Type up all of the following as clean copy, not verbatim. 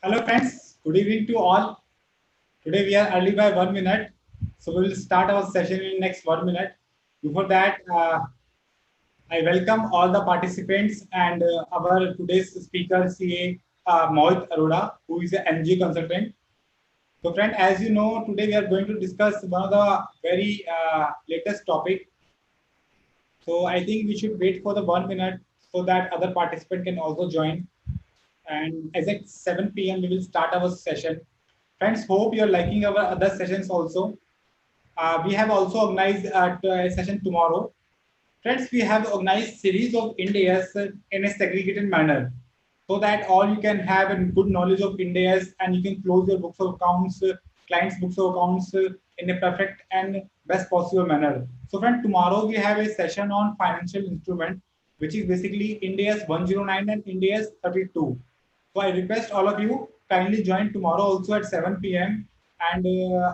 Hello friends, good evening to all. Today we are early by 1 minute, so we will start our session in next 1 minute. Before that, I welcome all the participants and our today's speaker, CA Mohit Arora, who is an NG consultant. So friend, as you know, today we are going to discuss one of the very latest topic. So I think we should wait for the 1 minute so that other participant can also join. And as at 7 p.m. we will start our session. Friends, hope you're liking our other sessions also. We have also organized a session tomorrow. Friends, we have organized series of Indias in a segregated manner so that all you can have a good knowledge of Indias and you can close your books of accounts, clients' books of accounts in a perfect and best possible manner. So, friends, tomorrow we have a session on financial instrument, which is basically India's 109 and India's 32. So I request all of you kindly join tomorrow also at 7 p.m. and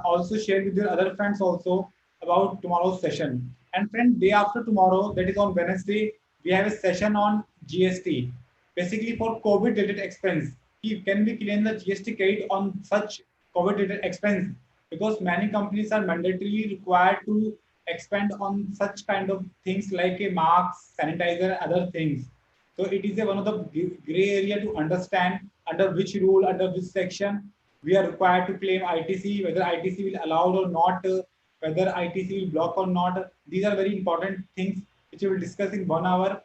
also share with your other friends also about tomorrow's session. And friend, day after tomorrow, that is on Wednesday, we have a session on GST. Basically for COVID related expense. Can we claim the GST credit on such COVID related expense? Because many companies are mandatorily required to expend on such kind of things like a mask, sanitizer, and other things. So it is one of the gray area to understand under which rule, under which section we are required to claim ITC, whether ITC will allow or not, whether ITC will block or not. These are very important things which we will discuss in 1 hour.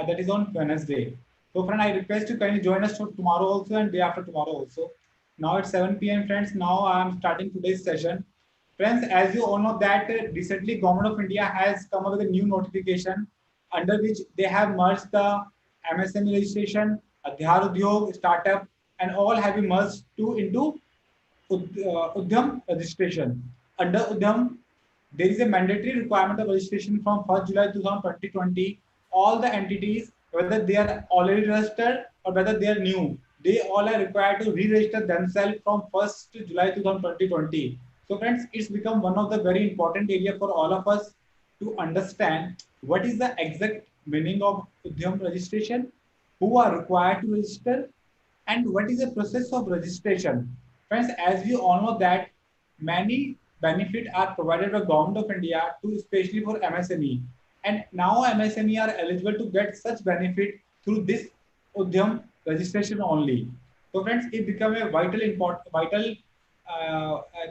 That is on Wednesday. So, friend, I request you kindly join us for tomorrow also and day after tomorrow also. Now it's 7 p.m. friends. Now I am starting today's session. Friends, as you all know that recently Government of India has come up with a new notification under which they have merged the MSME registration, Adhyar Udyog, startup, and all have been merged into Udyam registration. Under Udyam, there is a mandatory requirement of registration from 1st July 2020. All the entities, whether they are already registered or whether they are new, they all are required to re-register themselves from 1st July 2020. So friends, it's become one of the very important area for all of us to understand what is the exact meaning of Udyam registration, who are required to register, and what is the process of registration. Friends, as we all know that many benefits are provided by Government of India to especially for MSME. And now MSME are eligible to get such benefit through this Udyam registration only. So friends, it become a vital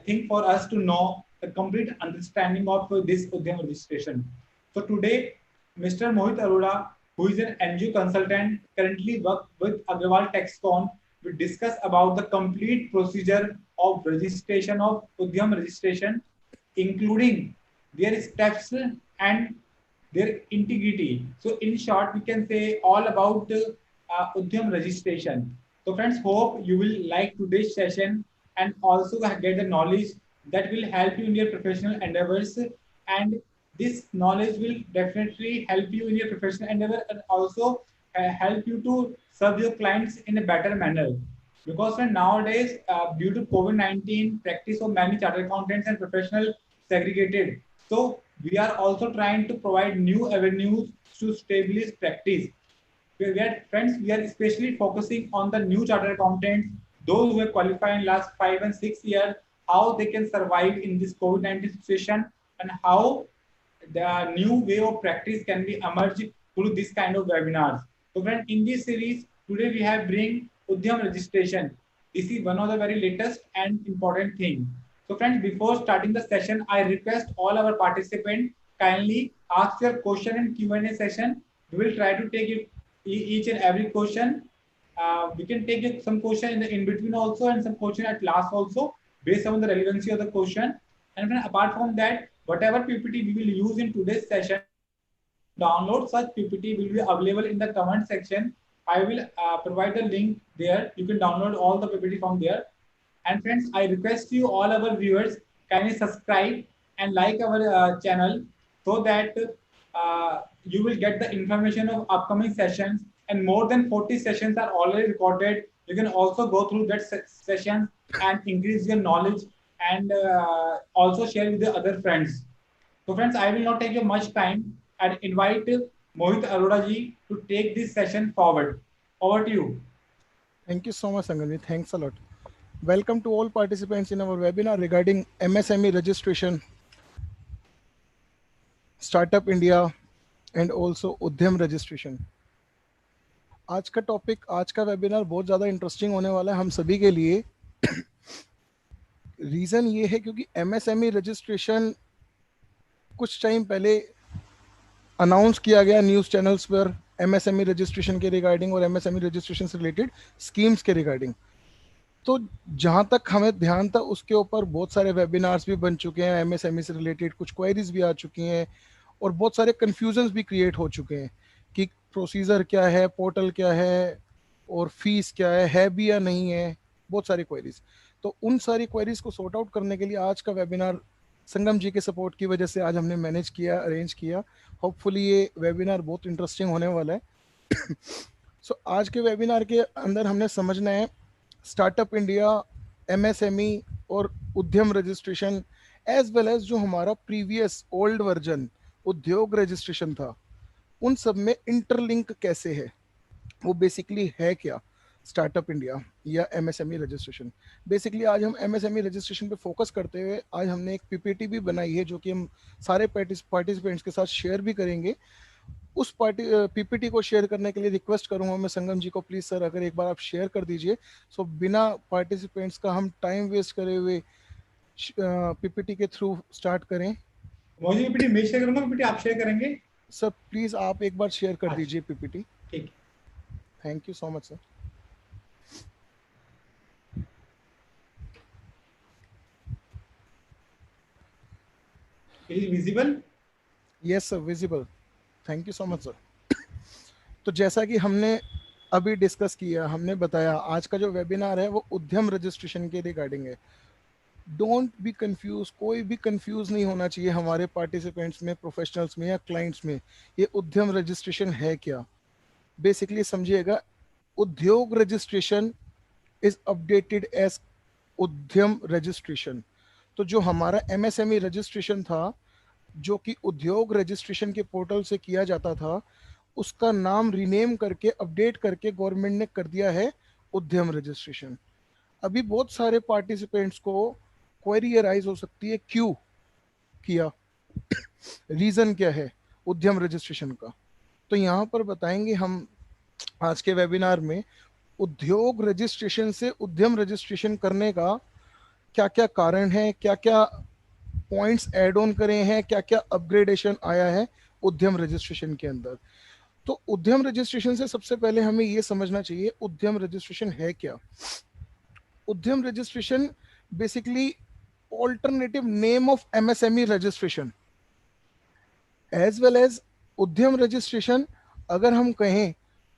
thing for us to know the complete understanding of this Udyam registration. So today, Mr. Mohit Arora, who is an NGO consultant, currently work with Agrawal Texcon, will discuss about the complete procedure of registration of Udyam registration, including their steps and their integrity. So in short, we can say all about Udyam registration. So friends, hope you will like today's session and also get the knowledge that will help you in your professional endeavors, and this knowledge will definitely help you in your professional endeavor and also help you to serve your clients in a better manner. Because when nowadays, due to COVID-19, practice of many chartered accountants and professional segregated. So we are also trying to provide new avenues to establish practice. We are especially focusing on the new chartered accountants, those who have qualified in last 5 and 6 years, how they can survive in this COVID-19 situation, and how the new way of practice can be emerged through this kind of webinars. So, friends, in this series, today we have bring Udyam registration. This is one of the very latest and important thing. So, friends, before starting the session, I request all our participants kindly ask your question in Q&A session. We will try to take it each and every question. We can take some question in between also and some question at last also based on the relevancy of the question. And then apart from that, whatever PPT we will use in today's session, to download such PPT will be available in the comment section. I will provide the link there. You can download all the PPT from there. And friends, I request you all our viewers kindly subscribe and like our channel so that you will get the information of upcoming sessions. And more than 40 sessions are already recorded. You can also go through that session and increase your knowledge and also share with the other friends. So friends, I will not take you much time and invite Mohit Arora ji to take this session forward. Over to you. Thank you so much, Sanganvi. Thanks a lot. Welcome to all participants in our webinar regarding MSME registration, Startup India, and also Udyam registration. आज का topic, आज का webinar बहुत ज़्यादा interesting होने वाला है हम सभी के लिए। रीज़न ये है क्योंकि MSME रजिस्ट्रेशन कुछ टाइम पहले अनाउंस किया गया न्यूज़ चैनल्स पर, MSME रजिस्ट्रेशन के रिगार्डिंग और MSME रजिस्ट्रेशन से रिलेटेड स्कीम्स के रिगार्डिंग। तो जहाँ तक हमें ध्यान था उसके ऊपर बहुत सारे वेबिनार्स भी बन चुके हैं, MSME से रिलेटेड कुछ क्वेरीज भी आ चुकी हैं और बहुत सारे कन्फ्यूजन्स भी क्रिएट हो चुके हैं कि प्रोसीजर क्या है, पोर्टल क्या है और फीस क्या है भी या नहीं है, बहुत सारी क्वेरीज। तो उन सारी क्वेरीज को सॉर्ट आउट करने के लिए आज का वेबिनार संगम जी के सपोर्ट की वजह से आज हमने मैनेज किया, अरेंज किया। होपफुली ये वेबिनार बहुत इंटरेस्टिंग होने वाला है। सो आज के वेबिनार के अंदर हमने समझना है स्टार्टअप इंडिया, MSME और उद्यम रजिस्ट्रेशन, एज वेल एज जो हमारा प्रीवियस ओल्ड वर्जन उद्योग रजिस्ट्रेशन था, उन सब में इंटरलिंक कैसे है, वो बेसिकली है क्या स्टार्टअप इंडिया या MSME रजिस्ट्रेशन। बेसिकली आज हम MSME रजिस्ट्रेशन पे फोकस करते हुए आज हमने एक PPT भी बनाई है जो कि हम सारे पार्टिसिपेंट्स के साथ शेयर भी करेंगे। उस PPT को शेयर करने के लिए रिक्वेस्ट करूंगा मैं संगम जी को, प्लीज सर अगर एक बार आप शेयर कर दीजिए। सो बिना पार्टिसिपेंट्स का हम टाइम वेस्ट करे हुए PPT के थ्रू स्टार्ट करें। मुझे PPT मैं शेयर करूंगा, PPT आप शेयर करेंगे? सर प्लीज आप एक बार शेयर कर अच्छा, दीजिए PPT। ठीक। Thank you so much sir. Is visible? Yes sir, visible. Thank you so much sir. तो जैसा कि हमने अभी डिस्कस किया, हमने बताया आज का जो वेबिनार है वो उद्यम रजिस्ट्रेशन के रिगार्डिंग है। डोंट बी कंफ्यूज, कोई भी कंफ्यूज नहीं होना चाहिए हमारे पार्टिसिपेंट्स में, प्रोफेशनल्स में या क्लाइंट्स में। ये उद्यम रजिस्ट्रेशन है क्या, बेसिकली समझिएगा। उद्योग registration is updated as Udyam registration. तो जो हमारा MSME रजिस्ट्रेशन था जो कि उद्योग रजिस्ट्रेशन के पोर्टल से किया जाता था, उसका नाम रीनेम करके अपडेट करके गवर्नमेंट ने कर दिया है उद्यम रजिस्ट्रेशन। अभी बहुत सारे पार्टिसिपेंट्स को क्वेरी अराइज हो सकती है क्यों किया, रीजन क्या है उद्यम रजिस्ट्रेशन का। तो यहाँ पर बताएंगे हम आज के वेबिनार में उद्योग रजिस्ट्रेशन से उद्यम रजिस्ट्रेशन करने का क्या क्या कारण है, क्या क्या पॉइंट्स ऐड ऑन करे हैं, क्या क्या अपग्रेडेशन आया है उद्यम रजिस्ट्रेशन के अंदर। तो उद्यम रजिस्ट्रेशन से सबसे पहले हमें यह समझना चाहिए उद्यम रजिस्ट्रेशन है क्या। Udyam registration basically alternative name of MSME registration as well as Udyam registration. अगर हम कहें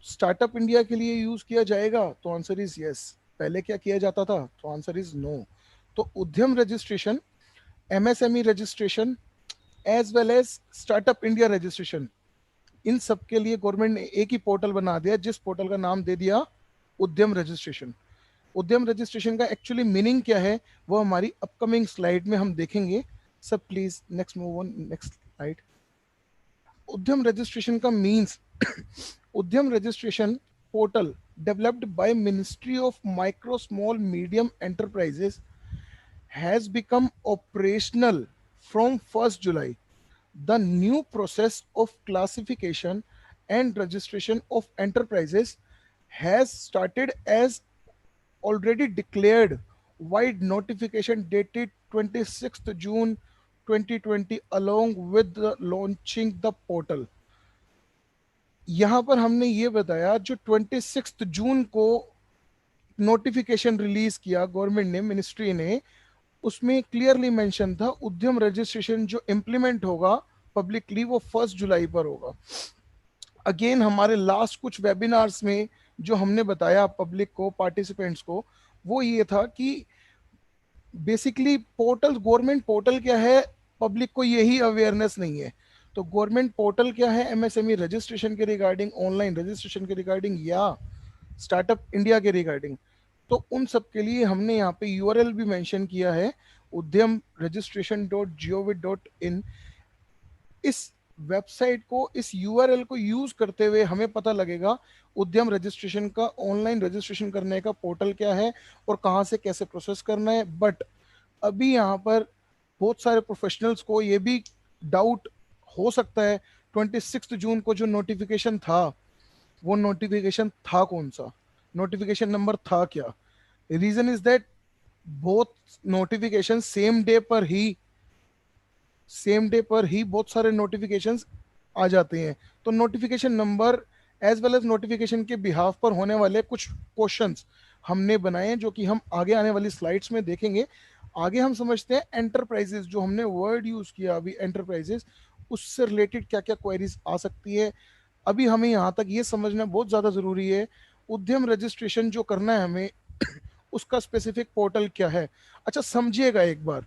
स्टार्टअप इंडिया के लिए यूज किया जाएगा तो आंसर इज यस। पहले क्या किया जाता था तो आंसर इज नो। तो Udyam registration, MSME registration as well as Startup India registration, इन सब के लिए गवर्नमेंट ने एक ही पोर्टल बना दिया जिस पोर्टल का नाम दे दिया उद्यम रजिस्ट्रेशन। उद्यम रजिस्ट्रेशन का एक्चुअली मीनिंग क्या है वो हमारी अपकमिंग स्लाइड में हम देखेंगे। सब please next move on, next slide. उद्यम रजिस्ट्रेशन का मीन्स उद्यम registration portal developed by ministry of micro small medium enterprises has become operational from 1st July. The new process of classification and registration of enterprises has started as already declared wide notification dated 26th June 2020 along with the launching the portal. यहाँ पर हमने ये बताया जो 26 जून को notification release किया government ने, ministry ने, उसमें क्लियरली मेंशन था उद्यम रजिस्ट्रेशन जो इंप्लीमेंट होगा पब्लिकली वो 1 जुलाई पर होगा। अगेन हमारे लास्ट कुछ वेबिनार्स में जो हमने बताया पब्लिक को, पार्टिसिपेंट्स को, वो ये था कि बेसिकली पोर्टल, गवर्नमेंट पोर्टल क्या है पब्लिक को यही अवेयरनेस नहीं है। तो गवर्नमेंट पोर्टल क्या है MSME रजिस्ट्रेशन के रिगार्डिंग, ऑनलाइन रजिस्ट्रेशन के रिगार्डिंग या स्टार्टअप इंडिया के रिगार्डिंग, तो उन सब के लिए हमने यहाँ पे URL भी मेंशन किया है udyamregistration.gov.in। इस वेबसाइट को, इस यूआरएल को यूज करते हुए हमें पता लगेगा उद्यम रजिस्ट्रेशन का, ऑनलाइन रजिस्ट्रेशन करने का पोर्टल क्या है और कहाँ से कैसे प्रोसेस करना है। बट अभी यहाँ पर बहुत सारे प्रोफेशनल्स को ये भी डाउट हो सकता है 26 जून को जो नोटिफिकेशन था, वो नोटिफिकेशन था कौन सा, नोटिफिकेशन नंबर था क्या। Reason is that both notification same day पर ही बहुत सारे नोटिफिकेशंस आ जाते हैं। तो notification number as well as notification के बिहाफ पर होने वाले कुछ क्वेश्चंस हमने बनाए हैं, जो कि हम आगे आने वाली स्लाइड्स में देखेंगे। आगे हम समझते हैं एंटरप्राइजेस, जो हमने वर्ड यूज किया अभी एंटरप्राइजेस, उससे रिलेटेड क्या क्या क्वेरीज आ सकती है। अभी हमें यहाँ तक ये समझना बहुत ज़्यादा ज़रूरी है, उद्यम रजिस्ट्रेशन जो करना है हमें उसका स्पेसिफिक पोर्टल क्या है। अच्छा समझिएगा एक बार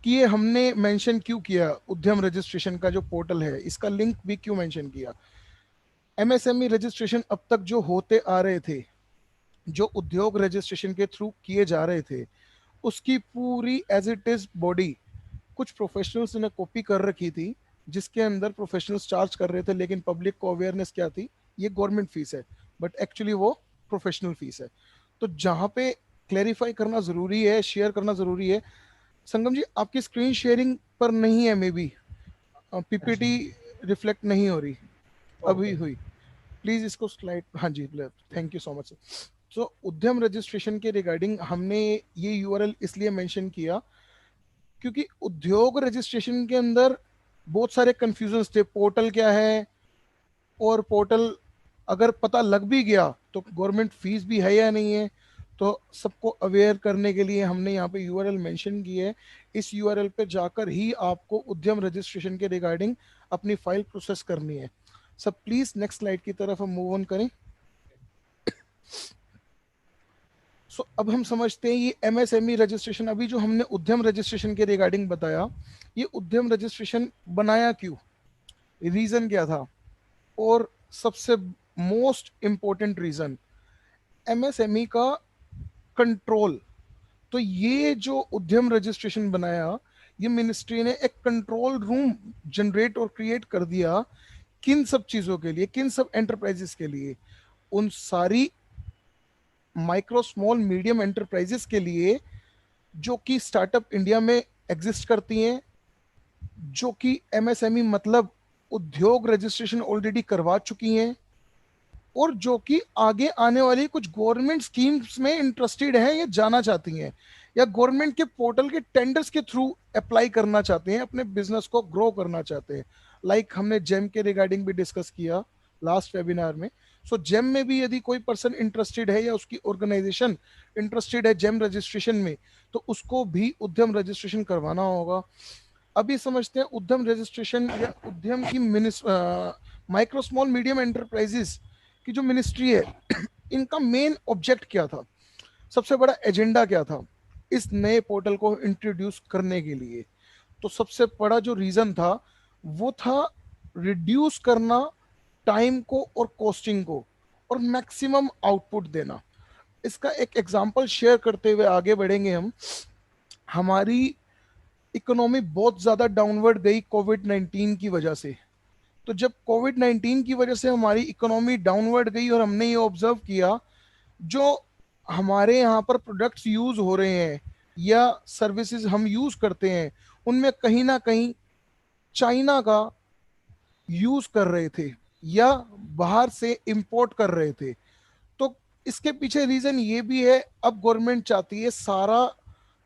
कि ये हमने मेंशन क्यों किया, उद्यम रजिस्ट्रेशन का जो पोर्टल है इसका लिंक भी क्यों मेंशन किया। एमएसएमई रजिस्ट्रेशन अब तक जो होते आ रहे थे, जो उद्योग रजिस्ट्रेशन के थ्रू किए जा रहे थे, उसकी पूरी एज इट इज बॉडी कुछ प्रोफेशनल्स ने कॉपी कर रखी थी, जिसके अंदर प्रोफेशनल्स चार्ज कर रहे थे, लेकिन पब्लिक को अवेयरनेस क्या थी, ये गवर्नमेंट फीस है, बट एक्चुअली वो प्रोफेशनल फीस है। तो जहाँ पे क्लेरिफाई करना जरूरी है, शेयर करना जरूरी है। संगम जी आपकी स्क्रीन शेयरिंग पर नहीं है, मे बी पीपीटी रिफ्लेक्ट नहीं हो रही, अभी Okay. हुई। प्लीज इसको स्लाइड, हाँ जी, थैंक यू सो मच। सो उद्यम रजिस्ट्रेशन के रिगार्डिंग हमने ये यूआरएल इसलिए मेंशन किया क्योंकि उद्योग रजिस्ट्रेशन के अंदर बहुत सारे कंफ्यूजन्स थे, पोर्टल क्या है, और पोर्टल अगर पता लग भी गया तो गवर्नमेंट फीस भी है या नहीं है। तो सबको अवेयर करने के लिए हमने यहाँ पे यूआरएल मेंशन की है। इस यूआरएल पे जाकर ही आपको उद्यम रजिस्ट्रेशन के रिगार्डिंग अपनी फाइल प्रोसेस करनी है। सब प्लीज नेक्स्ट स्लाइड की तरफ हम मूव ऑन करें। सो अब हम समझते हैं ये एमएसएमई रजिस्ट्रेशन, अभी जो हमने उद्यम रजिस्ट्रेशन के रिगार्डिंग बताया, ये उद्यम रजिस्ट्रेशन बनाया क्यों, रीजन क्या था, और सबसे मोस्ट इंपॉर्टेंट रीजन एमएसएमई का कंट्रोल। तो ये जो उद्यम रजिस्ट्रेशन बनाया, ये मिनिस्ट्री ने एक कंट्रोल रूम जनरेट और क्रिएट कर दिया, किन सब चीजों के लिए, किन सब एंटरप्राइजेस के लिए, उन सारी माइक्रो स्मॉल मीडियम एंटरप्राइजेस के लिए जो कि स्टार्टअप इंडिया में एग्जिस्ट करती हैं, जो कि एमएसएमई मतलब उद्योग रजिस्ट्रेशन ऑलरेडी करवा चुकी हैं, और जो कि आगे आने वाली कुछ गवर्नमेंट स्कीम्स में इंटरेस्टेड है या जाना चाहती हैं, या गवर्नमेंट के पोर्टल के टेंडर्स के थ्रू अप्लाई करना चाहते हैं, अपने बिजनेस को ग्रो करना चाहते हैं। लाइक हमने जेम के रिगार्डिंग भी डिस्कस किया लास्ट वेबिनार में। सो जेम में भी यदि कोई पर्सन इंटरेस्टेड है या उसकी ऑर्गेनाइजेशन इंटरेस्टेड है जेम रजिस्ट्रेशन में, तो उसको भी उद्यम रजिस्ट्रेशन करवाना होगा। अभी समझते हैं उद्यम रजिस्ट्रेशन या उद्यम की माइक्रो स्मॉल मीडियम एंटरप्राइजेस की जो मिनिस्ट्री है, इनका मेन ऑब्जेक्ट क्या था, सबसे बड़ा एजेंडा क्या था इस नए पोर्टल को इंट्रोड्यूस करने के लिए। तो सबसे बड़ा जो रीजन था वो था रिड्यूस करना टाइम को और कॉस्टिंग को, और मैक्सिमम आउटपुट देना। इसका एक एग्जांपल शेयर करते हुए आगे बढ़ेंगे हम। हमारी इकोनॉमी बहुत ज़्यादा डाउनवर्ड गई कोविड-19 की वजह से। तो जब कोविड-19 की वजह से हमारी इकोनॉमी डाउनवर्ड गई और हमने ये ऑब्जर्व किया, जो हमारे यहाँ पर प्रोडक्ट्स यूज़ हो रहे हैं या सर्विसेज हम यूज़ करते हैं, उनमें कहीं ना कहीं चाइना का यूज़ कर रहे थे या बाहर से इंपोर्ट कर रहे थे। तो इसके पीछे रीज़न ये भी है, अब गवर्नमेंट चाहती है सारा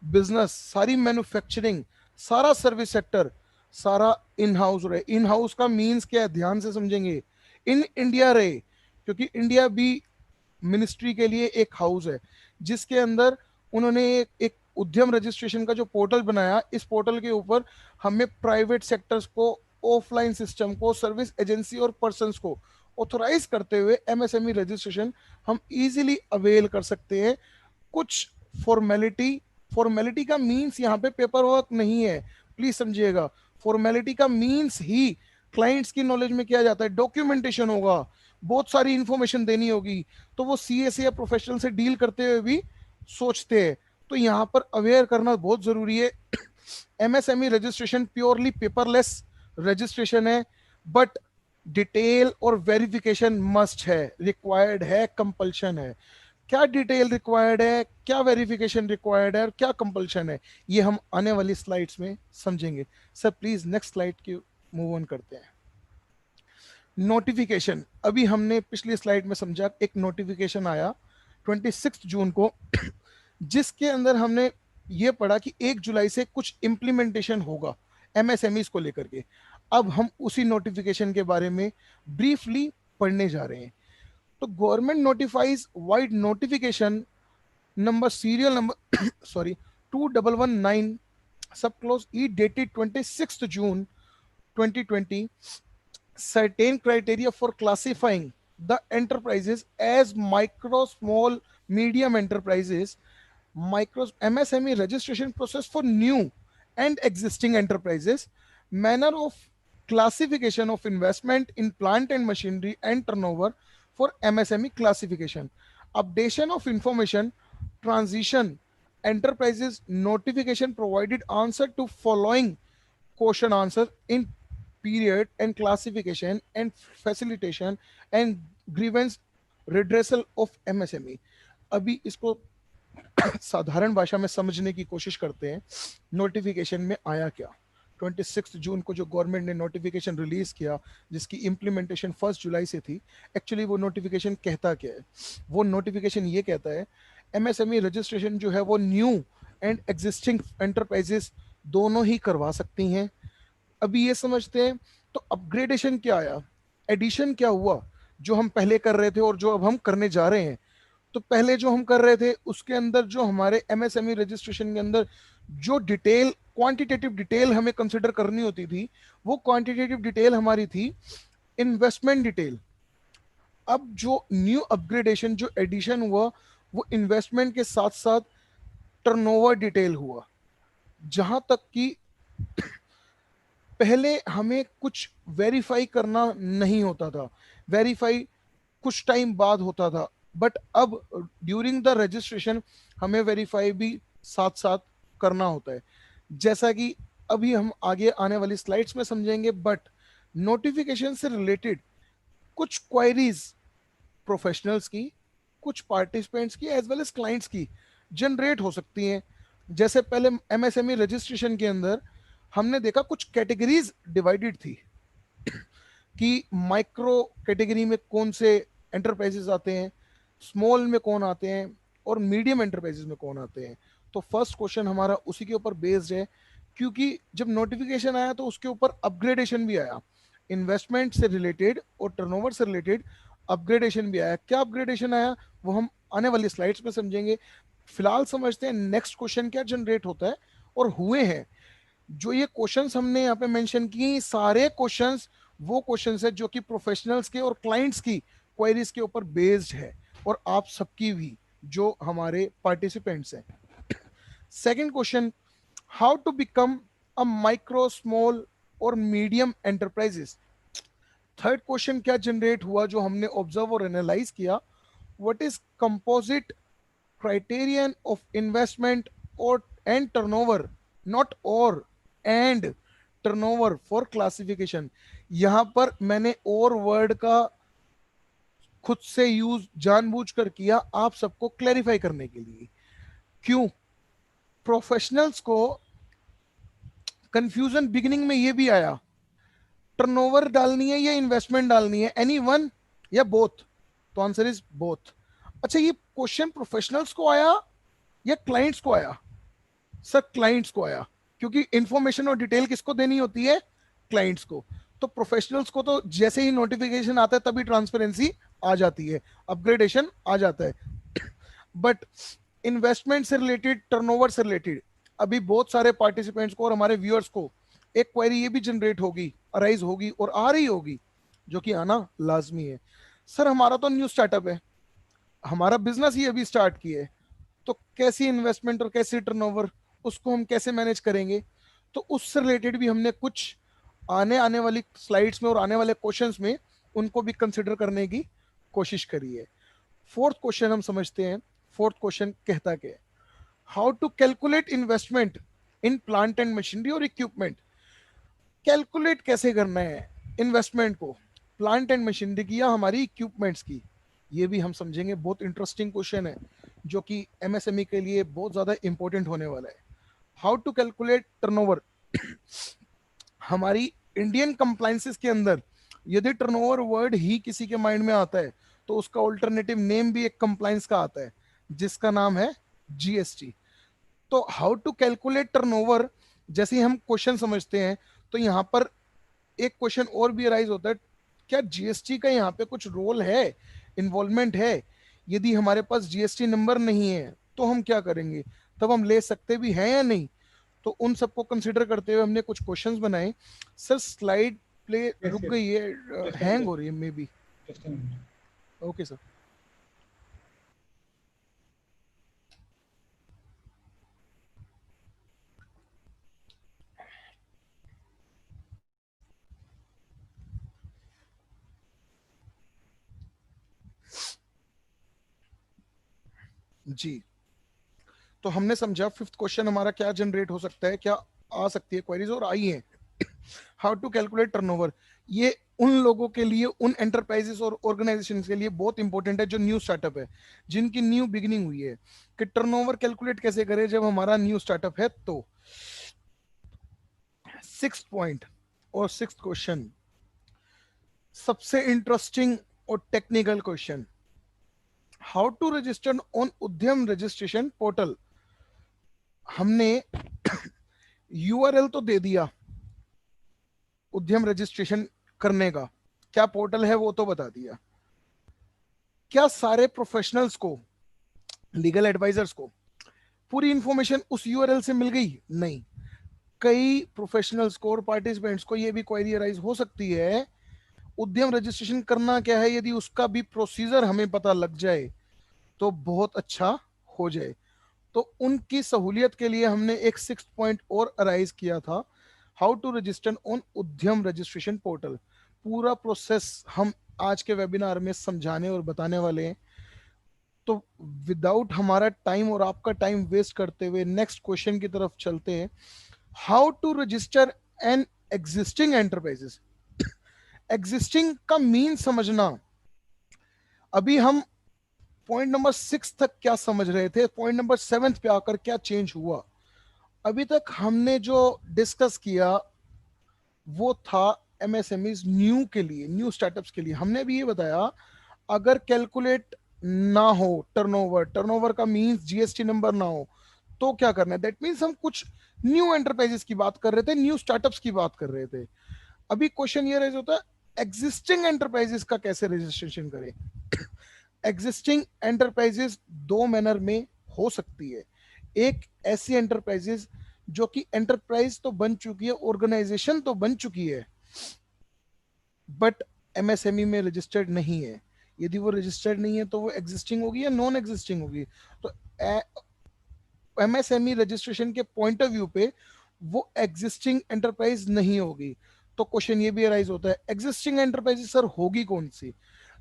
बिजनेस, सारी मैन्युफैक्चरिंग, सारा सर्विस सेक्टर, सारा इन हाउस रहे। इन हाउस का मीन्स क्या है, ध्यान से समझेंगे, इन इंडिया रहे, क्योंकि इंडिया भी मिनिस्ट्री के लिए एक हाउस है, जिसके अंदर उन्होंने एक उद्यम रजिस्ट्रेशन का जो पोर्टल बनाया, इस पोर्टल के ऊपर हमें प्राइवेट सेक्टर्स को, ऑफलाइन सिस्टम को, सर्विस एजेंसी और पर्संस को ऑथोराइज करते हुए एमएसएमई रजिस्ट्रेशन हम इजीली अवेल कर सकते हैं। कुछ फॉर्मेलिटी का मीन्स यहाँ पे पेपर वर्क नहीं है, प्लीज समझिएगा। फॉर्मेलिटी का मीन्स ही क्लाइंट्स की नॉलेज में किया जाता है, डॉक्यूमेंटेशन होगा, बहुत सारी इंफॉर्मेशन देनी होगी, तो वो सीए से या प्रोफेशनल से डील करते हुए भी सोचते हैं। तो यहाँ पर अवेयर करना बहुत जरूरी है। MSME registration purely paperless registration है। बट डिटेल और वेरिफिकेशन मस्ट है, रिक्वायर्ड है, कंपल्शन है। क्या डिटेल रिक्वायर्ड है, क्या वेरिफिकेशन रिक्वायर्ड है और क्या कंपल्शन है, ये हम आने वाली स्लाइड्स में समझेंगे। सर प्लीज नेक्स्ट स्लाइड की मूव ऑन करते हैं। नोटिफिकेशन, अभी हमने पिछली स्लाइड में समझा, एक नोटिफिकेशन आया 26 जून को जिसके अंदर हमने ये पढ़ा कि 1 जुलाई से कुछ इंप्लीमेंटेशन होगा एमएसएमईज को लेकर के। अब हम उसी नोटिफिकेशन के बारे में ब्रीफली पढ़ने जा रहे हैं। तो government notifies wide notification number serial number sorry 2119 सब close E dated 26 June 2020 certain criteria for classifying the enterprises as micro, small, medium enterprises, micro MSME registration process for new and existing enterprises, manner of classification of investment in plant and machinery and turnover for MSME classification, updation of information, transition, enterprises notification provided answer to following question answer in period and classification and facilitation and grievance redressal of MSME। अभी इसको साधारण भाषा में समझने की कोशिश करते हैं। नोटिफिकेशन में आया क्या, 26 जून को जो गवर्नमेंट ने नोटिफिकेशन रिलीज किया जिसकी इंप्लीमेंटेशन 1 जुलाई से थी, एक्चुअली वो नोटिफिकेशन कहता क्या है? वो नोटिफिकेशन ये कहता है एमएसएमई रजिस्ट्रेशन जो है वो न्यू एंड एग्जिस्टिंग एंटरप्राइजेस दोनों ही करवा सकती हैं। अभी ये समझते हैं तो अपग्रेडेशन क्या आया, एडिशन क्या हुआ, जो हम पहले कर रहे थे और जो अब हम करने जा रहे हैं। तो पहले जो हम कर रहे थे उसके अंदर जो हमारे एमएसएमई रजिस्ट्रेशन के अंदर जो डिटेल क्वांटिटेटिव डिटेल हमें कंसिडर करनी होती थी, वो क्वांटिटेटिव डिटेल हमारी थी इन्वेस्टमेंट डिटेल। अब जो न्यू अपग्रेडेशन जो एडिशन हुआ वो इन्वेस्टमेंट के साथ साथ टर्नओवर डिटेल हुआ। जहां तक कि पहले हमें कुछ वेरीफाई करना नहीं होता था, वेरीफाई कुछ टाइम बाद होता था, बट अब ड्यूरिंग द रजिस्ट्रेशन हमें वेरीफाई भी साथ साथ करना होता है, जैसा कि अभी हम आगे आने वाली स्लाइड्स में समझेंगे। बट नोटिफिकेशन से रिलेटेड कुछ क्वेरीज प्रोफेशनल्स की, कुछ पार्टिसिपेंट्स की एज वेल एज क्लाइंट्स की जनरेट हो सकती हैं। जैसे पहले एमएसएमई रजिस्ट्रेशन के अंदर हमने देखा कुछ कैटेगरीज डिवाइडेड थी कि माइक्रो कैटेगरी में कौन से एंटरप्राइजेस आते हैं, स्मॉल में कौन आते हैं और मीडियम एंटरप्राइजेस में कौन आते हैं। तो फर्स्ट क्वेश्चन हमारा उसी के ऊपर बेस्ड है, क्योंकि जब नोटिफिकेशन आया तो उसके ऊपर अपग्रेडेशन भी आया, इन्वेस्टमेंट से रिलेटेड और टर्नओवर से रिलेटेड अपग्रेडेशन भी आया। क्या अपग्रेडेशन आया वो हम आने वाली स्लाइड्स में समझेंगे। फिलहाल समझते हैं नेक्स्ट क्वेश्चन क्या जनरेट होता है और हुए हैं। जो ये क्वेश्चंस हमने यहाँ पे मेंशन किए, सारे क्वेश्चंस वो क्वेश्चंस है जो कि प्रोफेशनल्स के और क्लाइंट्स की क्वेरीज के ऊपर बेस्ड है और आप सबकी भी जो हमारे पार्टिसिपेंट्स हैं। Second question, how to become a micro, small और मीडियम एंटरप्राइजेस। थर्ड क्वेश्चन क्या जनरेट हुआ जो हमने ऑब्जर्व और एनालाइज किया, what is composite criterion of investment और एंड टर्नओवर, नॉट और एंड टर्नओवर फॉर क्लासिफिकेशन। यहां पर मैंने और वर्ड का खुद से यूज जानबूझकर किया आप सबको क्लैरिफाई करने के लिए। क्यों? प्रोफेशनल्स को कंफ्यूजन बिगिनिंग में ये भी आया, टर्नओवर डालनी है या इन्वेस्टमेंट डालनी है, एनी वन या बोथ। तो आंसर इज बोथ। अच्छा, ये क्वेश्चन प्रोफेशनल्स को आया या क्लाइंट्स को आया? सर क्लाइंट्स को आया, क्योंकि इंफॉर्मेशन और डिटेल किसको देनी होती है? क्लाइंट्स को। तो प्रोफेशनल्स को तो जैसे ही नोटिफिकेशन आता है तभी ट्रांसपेरेंसी आ जाती है, अपग्रेडेशन आ जाता है। बट इन्वेस्टमेंट से रिलेटेड, टर्नओवर से रिलेटेड अभी बहुत सारे पार्टिसिपेंट्स को और हमारे व्यूअर्स को एक क्वेरी ये भी जनरेट होगी, अराइज होगी और आ रही होगी, जो कि आना लाजमी है। सर हमारा तो न्यू स्टार्टअप है, हमारा बिजनेस ही अभी स्टार्ट किया है, तो कैसी इन्वेस्टमेंट और कैसी टर्नओवर, उसको हम कैसे मैनेज करेंगे? तो उससे रिलेटेड भी हमने कुछ आने वाली स्लाइड्स में और आने वाले क्वेश्चंस में उनको भी कंसिडर करने की कोशिश करी है। फोर्थ क्वेश्चन हम समझते हैं। फोर्थ क्वेश्चन कहता क्या है, how to calculate investment in plant and machinery और इक्विपमेंट। कैलकुलेट कैसे करना है? इन्वेस्टमेंट को, प्लांट एंड मशीनरी की या हमारी इक्विपमेंट्स की, ये भी हम समझेंगे। बहुत इंटरेस्टिंग क्वेश्चन है जो कि एमएसएमई के लिए बहुत ज़्यादा इंपॉर्टेंट होने वाला है। How to calculate turnover. हमारी इंडियन कंप्लाइंसेस के अंदर यदि टर्नओवर वर्ड ही किसी के माइंड में आता है तो उसका ऑल्टरनेटिव नेम भी एक कंप्लाइंस का आता है जिसका नाम है जीएसटी। तो हाउ टू कैलकुलेट टर्नओवर, जैसे ही हम क्वेश्चन समझते हैं तो यहाँ पर एक क्वेश्चन और भी अराइज होता है, क्या जीएसटी का यहाँ पे कुछ रोल है, इन्वॉल्वमेंट है? यदि हमारे पास जीएसटी नंबर नहीं है तो हम क्या करेंगे, तब हम ले सकते भी हैं या नहीं? तो उन सबको कंसिडर करते हुए हमने कुछ क्वेश्चंस बनाए। सर स्लाइड प्ले Yes, रुक yes. गई है, Just a हैंग minute. हो रही है may be. Just a minute. Okay sir. जी, तो हमने समझा फिफ्थ क्वेश्चन हमारा क्या जनरेट हो सकता है, क्या आ सकती है क्वेरीज, और आई है। हाउ टू कैलकुलेट टर्नओवर, ये उन लोगों के लिए, उन एंटरप्राइजेस और ऑर्गेनाइजेशन के लिए बहुत इंपॉर्टेंट है जो न्यू स्टार्टअप है, जिनकी न्यू बिगिनिंग हुई है, कि टर्नओवर कैलकुलेट कैसे करें जब हमारा न्यू स्टार्टअप है। तो सिक्स पॉइंट और सिक्स क्वेश्चन, सबसे इंटरेस्टिंग और technical question, how to register on Udyam registration portal. हमने यूआरएल तो दे दिया उद्यम रजिस्ट्रेशन करने का, क्या पोर्टल है वो तो बता दिया। क्या सारे प्रोफेशनल्स को, लीगल एडवाइजर्स को पूरी इंफॉर्मेशन उस यूआरएल से मिल गई? नहीं। कई प्रोफेशनल्स को और पार्टिसिपेंट्स को ये भी क्वेरी अराइज हो सकती है, उद्यम रजिस्ट्रेशन करना क्या है, यदि उसका भी प्रोसीजर हमें पता लग जाए तो बहुत अच्छा हो जाए। तो उनकी सहूलियत के लिए हमने एक सिक्स पॉइंट और अराइज किया था, how to register on Udyam registration portal. पूरा प्रोसेस हम आज के वेबिनार में समझाने और बताने वाले हैं। तो विदाउट हमारा टाइम और आपका टाइम वेस्ट करते हुए नेक्स्ट क्वेश्चन की तरफ चलते हैं। How to register an existing enterprises. Existing का मीन समझना, अभी हम पॉइंट नंबर 6 तक क्या समझ रहे थे, पॉइंट नंबर 7 पे आकर क्या चेंज हुआ। अभी तक हमने जो डिस्कस किया वो था एमएसएमईज न्यू के लिए, न्यू स्टार्टअप्स के लिए। हमने भी ये बताया अगर कैलकुलेट ना हो टर्नओवर, टर्नओवर का मींस जीएसटी नंबर ना हो, तो क्या करना है। दैट मींस हम कुछ न्यू एंटरप्राइजेस की बात कर रहे थे, न्यू स्टार्टअप्स की बात कर रहे थे। अभी क्वेश्चन ये रेज होता है एग्जिस्टिंग एंटरप्राइजेस का कैसे रजिस्ट्रेशन करें। एग्जिस्टिंग एंटरप्राइजेस दो मैनर में हो सकती है। एक ऐसी एंटरप्राइजेस जो कि एंटरप्राइज तो बन चुकी है, ऑर्गेनाइजेशन तो बन चुकी है, बट एमएसएमई में रजिस्टर्ड नहीं है। यदि वो रजिस्टर्ड नहीं है तो वो एग्जिस्टिंग होगी या नॉन एग्जिस्टिंग होगी। तो एमएसएमई रजिस्ट्रेशन के पॉइंट ऑफ व्यू पे वो एग्जिस्टिंग एंटरप्राइज नहीं होगी। तो क्वेश्चन ये भी अराइज होता है एग्जिस्टिंग एंटरप्राइज सर होगी कौन सी।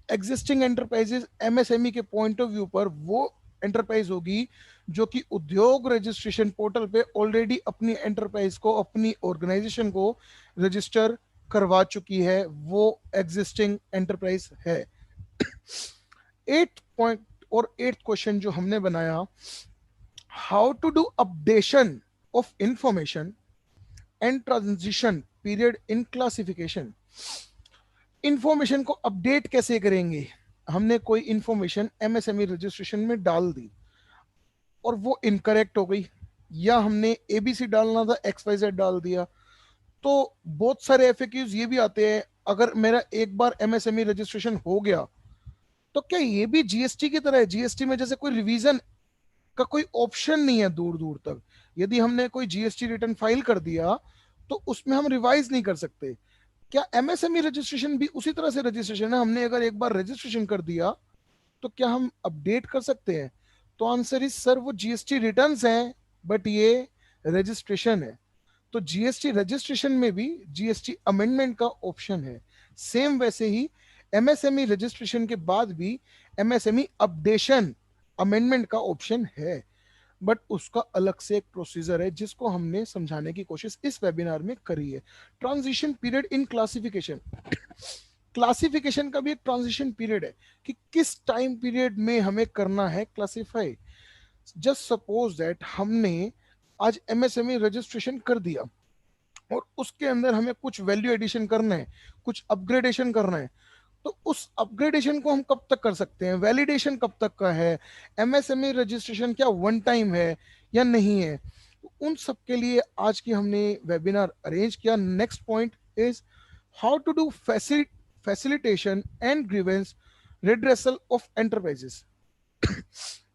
एग्जिस्टिंग एंटरप्राइजेस एमएसएमई के पॉइंट ऑफ व्यू पर वो एंटरप्राइज होगी जो कि उद्योग रजिस्ट्रेशन पोर्टल पे ऑलरेडी अपनी एंटरप्राइज को, अपनी ऑर्गेनाइजेशन को रजिस्टर करवा चुकी है, वो एग्जिस्टिंग एंटरप्राइज है। 8 पॉइंट और 8 क्वेश्चन जो हमने बनाया, how to do updation of information and transition period in classification. Information को अपडेट कैसे करेंगे। हमने कोई इंफॉर्मेशन एमएसएमई रजिस्ट्रेशन में डाल दी और वो इनकरेक्ट हो गई, या हमने एबीसी डालना था XYZ डाल दिया। तो बहुत सारे एफएक्यूज ये भी आते हैं, अगर मेरा एक बार एमएसएमई रजिस्ट्रेशन हो गया तो क्या ये भी जीएसटी की तरह है। जीएसटी में जैसे कोई रिवीजन का कोई ऑप्शन नहीं है दूर दूर तक। यदि हमने कोई जीएसटी रिटर्न फाइल कर दिया तो उसमें हम रिवाइज नहीं कर सकते। क्या एमएसएमई रजिस्ट्रेशन भी उसी तरह से रजिस्ट्रेशन है, हमने अगर एक बार रजिस्ट्रेशन कर दिया तो क्या हम अपडेट कर सकते हैं। तो आंसर इज सर वो जीएसटी रिटर्न्स हैं बट ये रजिस्ट्रेशन है। तो जीएसटी रजिस्ट्रेशन में भी जीएसटी अमेंडमेंट का ऑप्शन है। सेम वैसे ही एमएसएमई रजिस्ट्रेशन के बाद भी एमएसएमई अपडेशन अमेंडमेंट का ऑप्शन है। बट उसका अलग से एक प्रोसीजर है जिसको हमने समझाने की कोशिश इस वेबिनार में करी है। Transition period in classification, classification का भी एक ट्रांजिशन पीरियड है कि किस टाइम पीरियड में हमें करना है क्लासिफाई। जस्ट सपोज दैट हमने आज एमएसएमई रजिस्ट्रेशन कर दिया और उसके अंदर हमें कुछ वैल्यू एडिशन करना है, कुछ अपग्रेडेशन करना है, तो उस अपग्रेडेशन को हम कब तक कर सकते हैं, वैलिडेशन कब तक का है, एमएसएमई रजिस्ट्रेशन क्या वन टाइम है या नहीं है, तो उन सब के लिए आज की हमने वेबिनार अरेंज किया। Next point is how to do facilitation and grievance redressal of enterprises.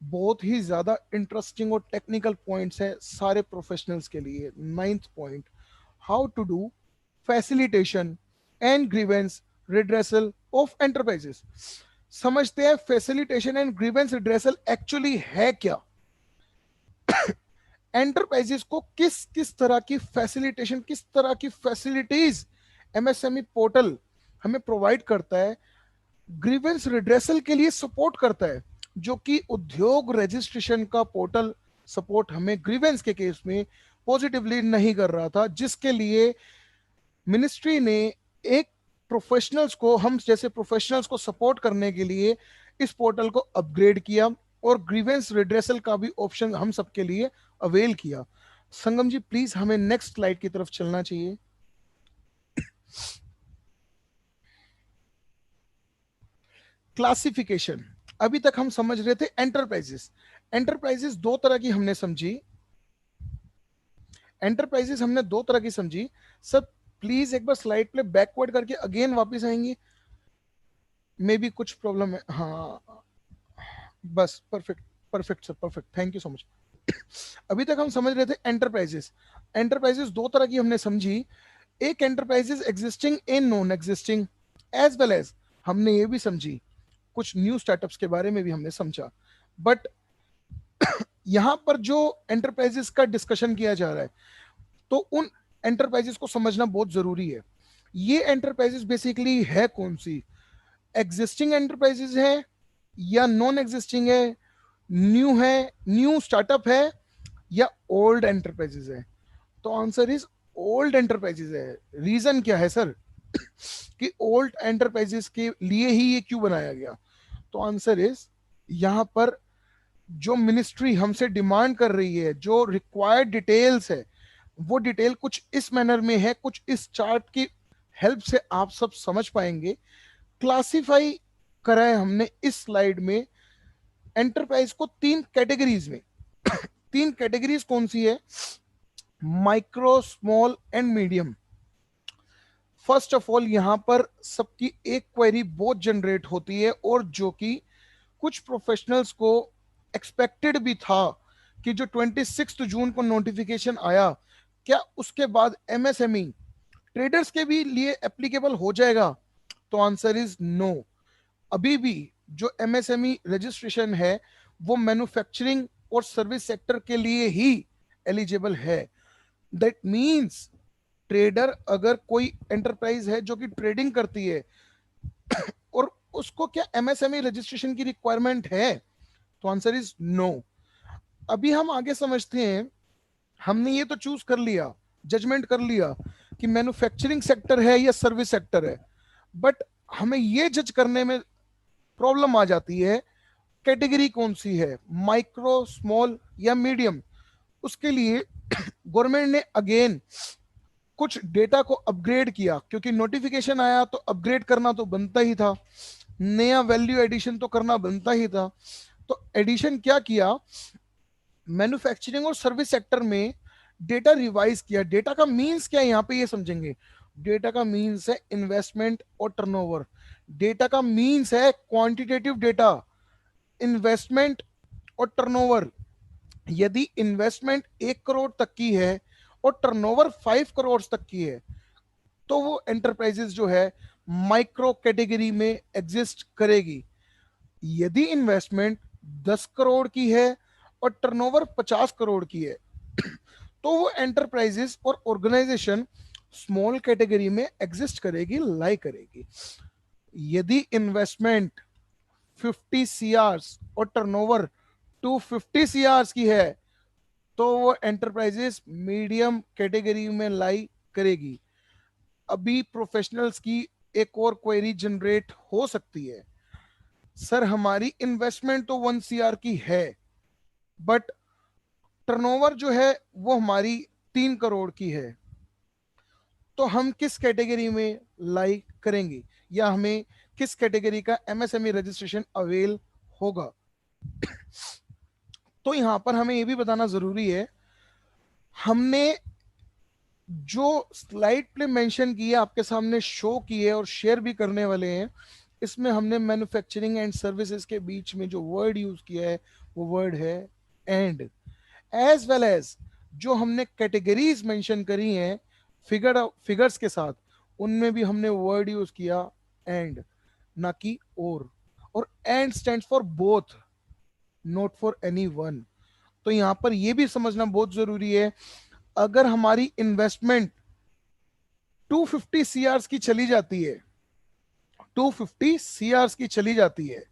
बहुत ही ज्यादा इंटरेस्टिंग और टेक्निकल पॉइंट्स है सारे प्रोफेशनल्स के लिए। Ninth point, how to do facilitation and grievance redressal of enterprises. समझते हैं facilitation and grievance redressal actually है क्या, एंटरप्राइजेस को किस किस तरह की फैसिलिटेशन, किस तरह की फैसिलिटीज एमएसएमई पोर्टल हमें प्रोवाइड करता है, ग्रीवेंस रिड्रेसल के लिए सपोर्ट करता है, जो कि उद्योग रजिस्ट्रेशन का पोर्टल सपोर्ट हमें ग्रीवेंस के केस में पॉजिटिवली नहीं कर रहा था, जिसके लिए मिनिस्ट्री ने एक प्रोफेशनल्स को, हम जैसे प्रोफेशनल्स को सपोर्ट करने के लिए इस पोर्टल को अपग्रेड किया और ग्रीवेंस रिड्रेसल का भी ऑप्शन हम सबके लिए अवेल किया। संगम जी प्लीज हमें नेक्स्ट स्लाइड की तरफ चलना चाहिए। क्लासिफिकेशन, अभी तक हम समझ रहे थे एंटरप्राइजेस। एंटरप्राइजेस दो तरह की हमने समझी, एंटरप्राइजेस हमने दो तरह की समझी। सब प्लीज एक बार स्लाइड पे बैकवर्ड करके अगेन वापस आएंगे, मे बी कुछ प्रॉब्लम है। हाँ बस perfect, perfect sir, perfect, thank you so much. अभी तक हम समझ रहे थे एंटरप्राइजेस। एंटरप्राइजेस दो तरह की हमने समझी, एक enterprises existing in non existing, as well as हमने ये भी समझी कुछ न्यू स्टार्टअप्स के बारे में भी हमने समझा। बट यहां पर जो एंटरप्राइजेस का डिस्कशन किया जा रहा है, तो उन एंटरप्राइजेस को समझना बहुत जरूरी है। ये एंटरप्राइजेस बेसिकली है कौन सी, एग्जिस्टिंग एंटरप्राइजेस है या नॉन एग्जिस्टिंग है, न्यू है, न्यू स्टार्टअप है या ओल्ड एंटरप्राइजेस है। तो आंसर इज ओल्ड एंटरप्राइजेस है। रीजन क्या है सर कि ओल्ड एंटरप्राइजेस के लिए ही ये क्यों बनाया गया, तो आंसर इज यहां पर जो मिनिस्ट्री हमसे डिमांड कर रही है, जो रिक्वायर्ड डिटेल्स है, वो डिटेल कुछ इस मैनर में है, कुछ इस चार्ट की हेल्प से आप सब समझ पाएंगे। क्लासिफाई करा है हमने इस स्लाइड में एंटरप्राइज को तीन कैटेगरीज में। तीन कैटेगरीज कौन सी है, micro, small and medium. First of all यहां पर सबकी एक क्वेरी बहुत जनरेट होती है, और जो कि कुछ प्रोफेशनल्स को एक्सपेक्टेड भी था कि जो 26 जून को नोटिफिकेशन आया, क्या उसके बाद एमएसएमई ट्रेडर्स के भी लिए एप्लीकेबल हो जाएगा, तो आंसर इज नो। अभी भी जो एमएसएमई रजिस्ट्रेशन है वो मैन्युफैक्चरिंग और सर्विस सेक्टर के लिए ही एलिजिबल है। दैट मींस ट्रेडर, अगर कोई एंटरप्राइज है जो कि ट्रेडिंग करती है और उसको क्या एमएसएमई रजिस्ट्रेशन की रिक्वायरमेंट है, तो आंसर इज नो। अभी हम आगे समझते हैं, हमने ये तो चूज कर लिया, जजमेंट कर लिया कि मैन्युफैक्चरिंग सेक्टर है या सर्विस सेक्टर है, बट हमें ये जज करने में प्रॉब्लम आ जाती है कैटेगरी कौन सी है, माइक्रो, स्मॉल या मीडियम। उसके लिए गवर्नमेंट ने अगेन कुछ डेटा को अपग्रेड किया, क्योंकि नोटिफिकेशन आया तो अपग्रेड करना तो बनता ही था, नया वैल्यू एडिशन तो करना बनता ही था। तो एडिशन क्या किया, मैन्युफैक्चरिंग और सर्विस सेक्टर में डेटा रिवाइज किया। डेटा का मींस क्या है यहाँ पे ये समझेंगे। डेटा का मींस है इन्वेस्टमेंट और टर्नओवर। डेटा का मींस है क्वांटिटेटिव डेटा, इन्वेस्टमेंट और टर्नओवर। यदि इन्वेस्टमेंट 1 करोड़ तक की है और टर्नओवर 5 करोड़ तक की है, तो वो एंटरप्राइजेस जो है माइक्रो कैटेगरी में एग्जिस्ट करेगी। यदि इन्वेस्टमेंट 10 करोड़ की है और टर्नओवर 50 करोड़ की है, तो वो एंटरप्राइजेस और ऑर्गेनाइजेशन स्मॉल कैटेगरी में एग्जिस्ट करेगी, लाई करेगी। यदि इन्वेस्टमेंट 50 सीआर और टर्नओवर 250 सीआर की है, तो वो एंटरप्राइजेस मीडियम कैटेगरी में लाई करेगी। अभी प्रोफेशनल्स की एक और क्वेरी जनरेट हो सकती है, सर हमारी इन्वेस्टमेंट तो 1 CR की है, बट टर्नओवर जो है वो हमारी 3 करोड़ की है, तो हम किस कैटेगरी में लाई करेंगे, या हमें किस कैटेगरी का एमएसएमई रजिस्ट्रेशन अवेल होगा। तो यहां पर हमें यह भी बताना जरूरी है, हमने जो स्लाइड पे मेंशन किया आपके सामने शो की है और शेयर भी करने वाले हैं, इसमें हमने मैन्युफैक्चरिंग एंड सर्विसेज के बीच में जो वर्ड यूज किया है वो वर्ड है एंड, एज वेल एज जो हमने कैटेगरीज मेंशन करी हैं फिगर्स के साथ, उनमें भी हमने वर्ड यूज किया एंड, ना कि और and stands for both, not for any one. तो यहां पर यह भी समझना बहुत जरूरी है, अगर हमारी इन्वेस्टमेंट 250 सीआर की चली जाती है, 250 सीआर की चली जाती है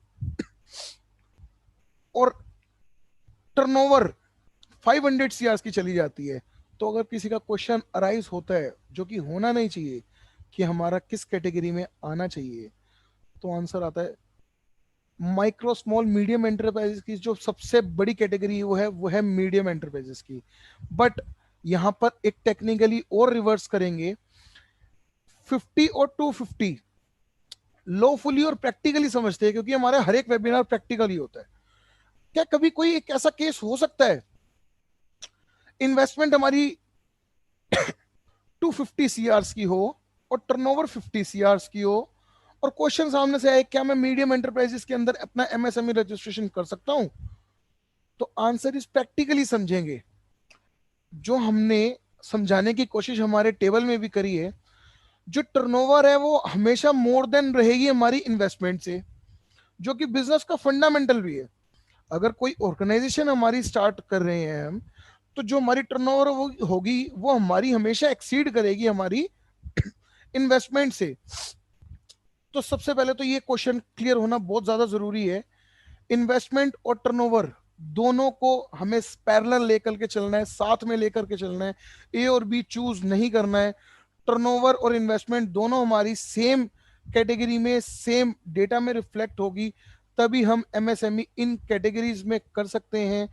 और टर्नओवर 500 सीआर की चली जाती है, तो अगर किसी का क्वेश्चन अराइज होता है, जो कि होना नहीं चाहिए, कि हमारा किस कैटेगरी में आना चाहिए, तो आंसर आता है माइक्रो स्मॉल मीडियम एंटरप्राइजेस की जो सबसे बड़ी कैटेगरी वो है मीडियम एंटरप्राइजेस की। बट यहां पर एक टेक्निकली और रिवर्स करेंगे, 50 और 250 लॉफुली और प्रैक्टिकली समझते हैं, क्योंकि हमारे हर एक वेबिनार प्रैक्टिकली होता है। क्या कभी कोई एक ऐसा केस हो सकता है इन्वेस्टमेंट हमारी 250 सीआर की हो और टर्नओवर 50 सीआर की हो, और क्वेश्चन सामने से आए क्या मैं मीडियम एंटरप्राइजेस के अंदर अपना एमएसएमई रजिस्ट्रेशन कर सकता हूं, तो आंसर इस प्रैक्टिकली समझेंगे। जो हमने समझाने की कोशिश हमारे टेबल में भी करी है, जो टर्नओवर है वो हमेशा मोर देन रहेगी हमारी इन्वेस्टमेंट से, जो कि बिजनेस का फंडामेंटल भी है। अगर कोई ऑर्गेनाइजेशन हमारी स्टार्ट कर रहे हैं हम, तो जो हमारी टर्नओवर होगी वो हमारी हमेशा एक्सीड करेगी हमारी इन्वेस्टमेंट से। तो सबसे पहले तो ये क्वेश्चन क्लियर होना बहुत ज्यादा जरूरी है, इन्वेस्टमेंट और टर्नओवर दोनों को हमें पैरेलल लेकर के चलना है, साथ में लेकर के चलना है, ए और बी चूज नहीं करना है। टर्नओवर और इन्वेस्टमेंट दोनों हमारी सेम कैटेगरी में सेम डेटा में रिफ्लेक्ट होगी, तभी हम एमएसएमई इन कैटेगरीज में कर सकते हैं।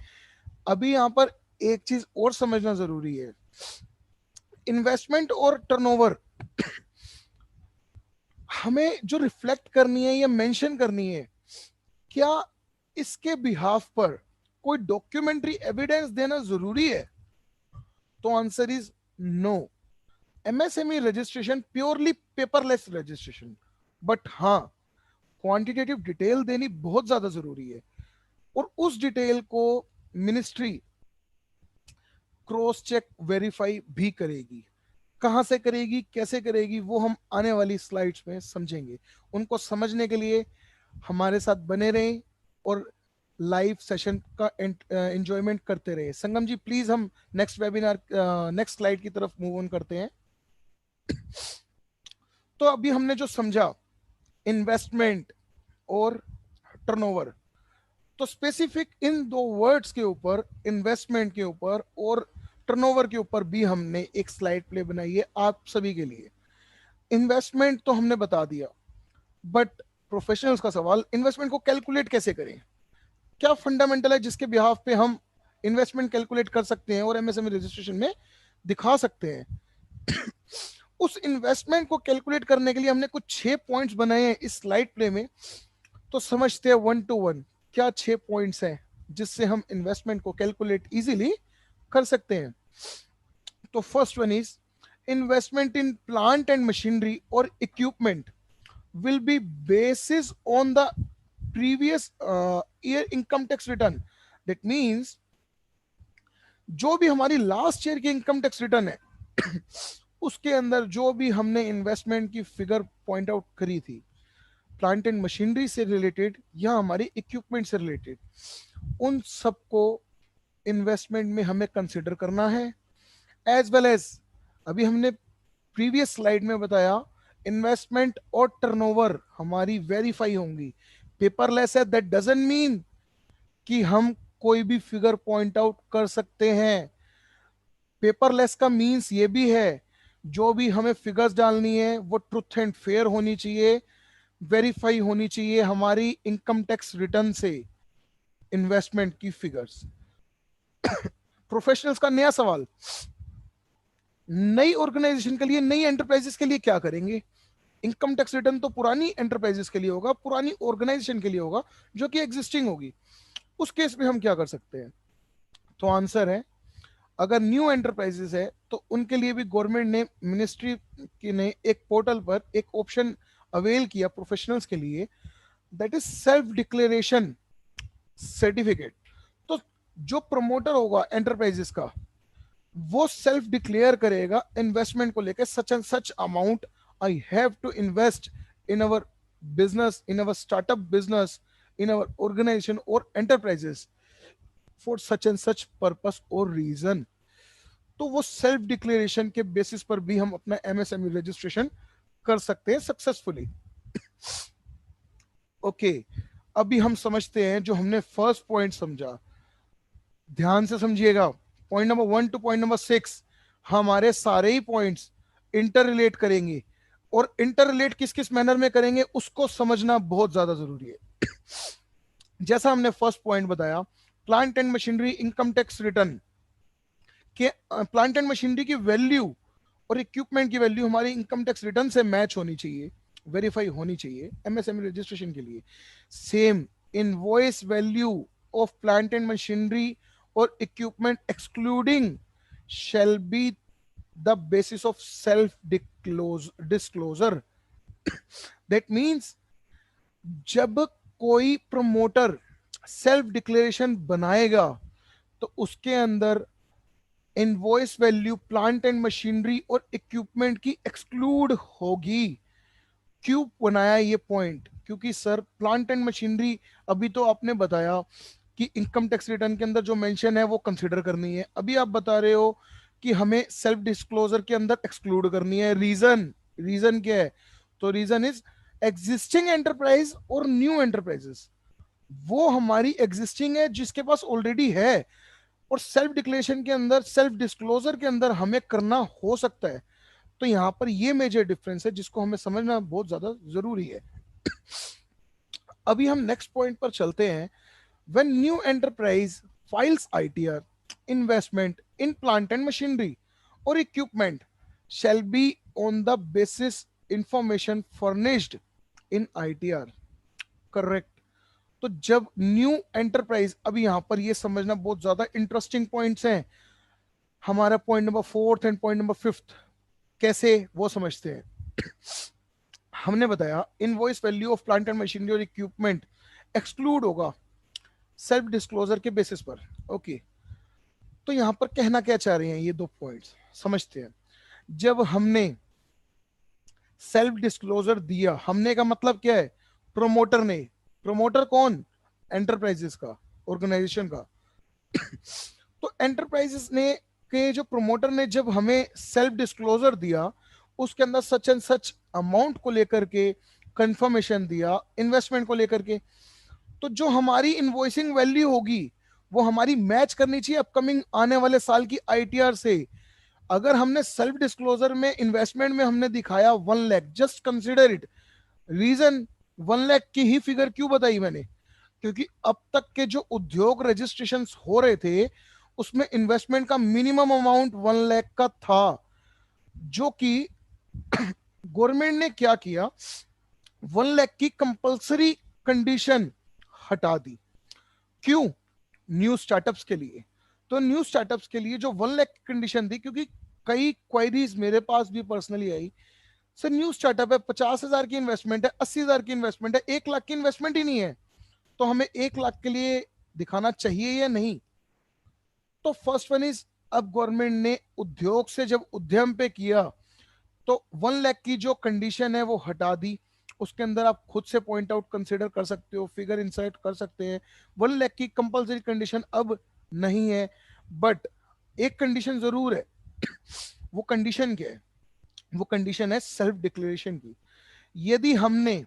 अभी यहां पर एक चीज और समझना जरूरी है, इन्वेस्टमेंट और टर्नओवर हमें जो रिफ्लेक्ट करनी है या मेंशन करनी है, क्या इसके बिहाफ पर कोई डॉक्यूमेंट्री एविडेंस देना जरूरी है, तो answer is no. MSME registration purely paperless registration, but हाँ क्वांटिटेटिव डिटेल देनी बहुत ज्यादा जरूरी है, और उस डिटेल को मिनिस्ट्री क्रॉस चेक वेरीफाई भी करेगी। कहां से करेगी, कैसे करेगी, वो हम आने वाली स्लाइड्स में समझेंगे। उनको समझने के लिए हमारे साथ बने रहें और लाइव सेशन का एंजॉयमेंट करते रहे। संगम जी प्लीज हम नेक्स्ट वेबिनार नेक्स्ट स्लाइड की तरफ मूव ऑन करते हैं। तो अभी हमने जो समझा इन्वेस्टमेंट और टर्नओवर, तो स्पेसिफिक इन दो वर्ड्स के ऊपर, इन्वेस्टमेंट के ऊपर और टर्नओवर के ऊपर भी हमने एक स्लाइड प्ले बनाई है आप सभी के लिए। इन्वेस्टमेंट तो हमने बता दिया, बट प्रोफेशनल्स का सवाल, इन्वेस्टमेंट को कैलकुलेट कैसे करें, क्या फंडामेंटल है जिसके बिहाफ पे हम इन्वेस्टमेंट कैलकुलेट कर सकते हैं और एमएसएमई रजिस्ट्रेशन में दिखा सकते हैं। उस इन्वेस्टमेंट को कैलकुलेट करने के लिए हमने कुछ 6 पॉइंट्स बनाए हैं इस स्लाइड प्ले में, तो समझते हैं 1 to 1 क्या 6 पॉइंट्स हैं जिससे हम इन्वेस्टमेंट को कैलकुलेट इजीली कर सकते हैं। तो first one is investment in plant and machinery और equipment will be basis on the previous year income tax return. That means जो भी हमारी लास्ट ईयर की इनकम टैक्स रिटर्न है उसके अंदर जो भी हमने इन्वेस्टमेंट की फिगर पॉइंट आउट करी थी, प्लांट एंड मशीनरी से रिलेटेड या हमारे इक्विपमेंट से रिलेटेड, उन सबको इन्वेस्टमेंट में हमें कंसिडर करना है। एज वेल एज अभी हमने प्रीवियस स्लाइड में बताया, इन्वेस्टमेंट और टर्नओवर हमारी वेरीफाई होंगी, पेपरलेस है। दैट डजंट मीन कि हम कोई भी फिगर पॉइंट आउट कर सकते हैं। पेपरलेस का मींस ये भी है, जो भी हमें फिगर्स डालनी है वो ट्रुथ एंड फेयर होनी चाहिए, वेरीफाई होनी चाहिए हमारी इनकम टैक्स रिटर्न से इन्वेस्टमेंट की फिगर्स। प्रोफेशनल्स का नया सवाल, नई ऑर्गेनाइजेशन के लिए, नई एंटरप्राइजेस के लिए क्या करेंगे? इनकम टैक्स रिटर्न तो पुरानी एंटरप्राइजेस के लिए होगा, पुरानी ऑर्गेनाइजेशन के लिए होगा जो कि एग्जिस्टिंग होगी। उस केस में हम क्या कर सकते हैं? तो आंसर है, अगर न्यू एंटरप्राइजेस है तो उनके लिए भी गवर्नमेंट ने, मिनिस्ट्री की ने एक पोर्टल पर एक ऑप्शन अवेल किया प्रोफेशनल्स के लिए, that is self declaration certificate. तो जो प्रमोटर होगा एंटरप्राइजेस का, वो सेल्फ डिक्लेयर करेगा इन्वेस्टमेंट को लेकर, such and such amount I have to invest in our business, in our startup business, in our organization और enterprises for such and such purpose और रीजन। तो वो सेल्फ डिक्लेरेशन के बेसिस पर भी हम अपना एमएसएमई रजिस्ट्रेशन कर सकते हैं सक्सेसफुली। ओके, अभी हम समझते हैं जो हमने फर्स्ट पॉइंट समझा, ध्यान से समझिएगा। Point number 1 two point number 6 हमारे सारे ही पॉइंट्स इंटर रिलेट करेंगे, और इंटर रिलेट किस किस मैनर में करेंगे उसको समझना बहुत ज्यादा जरूरी है। जैसा हमने फर्स्ट पॉइंट बताया, plant and machinery income tax return के, प्लांट एंड मशीनरी की वैल्यू और इक्विपमेंट की वैल्यू हमारी इनकम टैक्स रिटर्न से मैच होनी चाहिए, वेरीफाई होनी चाहिए एमएसएमई रजिस्ट्रेशन के लिए। Same invoice value of plant and machinery और equipment excluding shall be the basis of self disclosure. That means जब कोई प्रमोटर सेल्फ डिक्लेरेशन बनाएगा तो उसके अंदर invoice value plant and machinery और इक्विपमेंट की एक्सक्लूड होगी। क्यों बनाया ये पॉइंट? क्योंकि सर प्लांट एंड मशीनरी, अभी तो आपने बताया कि इनकम टैक्स रिटर्न के अंदर जो मेंशन है वो कंसीडर करनी है, अभी आप बता रहे हो कि हमें सेल्फ डिस्क्लोजर के अंदर एक्सक्लूड करनी है। रीजन क्या है? तो रीजन इज एग्जिस्टिंग एंटरप्राइज और न्यू एंटरप्राइजेस। वो हमारी एग्जिस्टिंग है जिसके पास ऑलरेडी है, और सेल्फ डिक्लेरेशन के अंदर, सेल्फ डिस्क्लोजर के अंदर हमें करना हो सकता है। तो यहां पर ये मेजर डिफरेंस है जिसको हमें समझना बहुत ज्यादा जरूरी है। अभी हम नेक्स्ट पॉइंट पर चलते हैं। When new enterprise files ITR, investment in plant and machinery or equipment shall be on the basis information furnished in ITR. Correct. तो जब न्यू एंटरप्राइज, अभी यहां पर ये समझना बहुत ज्यादा इंटरेस्टिंग पॉइंट्स हैं। हमारा point number 4 and point number 5 कैसे वो समझते हैं। हमने बताया invoice value of plant and machinery और इक्विपमेंट एक्सक्लूड होगा सेल्फ डिस्क्लोजर के बेसिस पर। ओके, तो यहां पर कहना क्या चाह रहे हैं ये दो पॉइंट्स समझते हैं। जब हमने सेल्फ डिस्क्लोजर दिया, हमने का मतलब क्या है? प्रोमोटर ने। प्रोमोटर कौन? एंटरप्राइजेस का, ऑर्गेनाइजेशन का। तो एंटरप्राइजेस ने के जो प्रोमोटर ने जब हमें सेल्फ डिस्क्लोजर दिया, उसके अंदर सच एंड सच अमाउंट को लेकर के कंफर्मेशन दिया, इन्वेस्टमेंट को लेकर के, तो जो हमारी इनवॉइसिंग वैल्यू होगी वो हमारी मैच करनी चाहिए अपकमिंग आने वाले साल की आईटीआर से। अगर हमने सेल्फ डिस्क्लोजर में इन्वेस्टमेंट में हमने दिखाया 1 lakh, just consider it. Reason 1 lakh की ही फिगर क्यों बताई मैंने? क्योंकि अब तक के जो उद्योग रजिस्ट्रेशन हो रहे थे उसमें इन्वेस्टमेंट का मिनिमम अमाउंट 1 लाख का था, जो कि गवर्नमेंट ने क्या किया, 1 लाख की कंपलसरी कंडीशन हटा दी। क्यों? न्यू स्टार्टअप्स के लिए। तो न्यू स्टार्टअप्स के लिए जो 1 लाख की कंडीशन थी, क्योंकि कई क्वेरीज मेरे पास भी personally I, sir new startup है, 50,000 की इन्वेस्टमेंट है, 80,000 की इन्वेस्टमेंट है, 1 लाख की इन्वेस्टमेंट ही नहीं है, तो हमें 1 लाख के लिए दिखाना चाहिए या नहीं? तो फर्स्ट वन इज, अब गवर्नमेंट ने उद्योग से जब उद्यम पे किया तो 1 लाख की जो कंडीशन है वो हटा दी। उसके अंदर आप खुद से पॉइंट आउट कंसीडर कर सकते हो, फिगर इंसर्ट कर सकते हैं। 1 लाख की कंपलसरी कंडीशन अब नहीं है, बट एक कंडीशन जरूर है। वो कंडीशन क्या है? वो कंडीशन है सेल्फ डिक्लेरेशन की। यदि हमने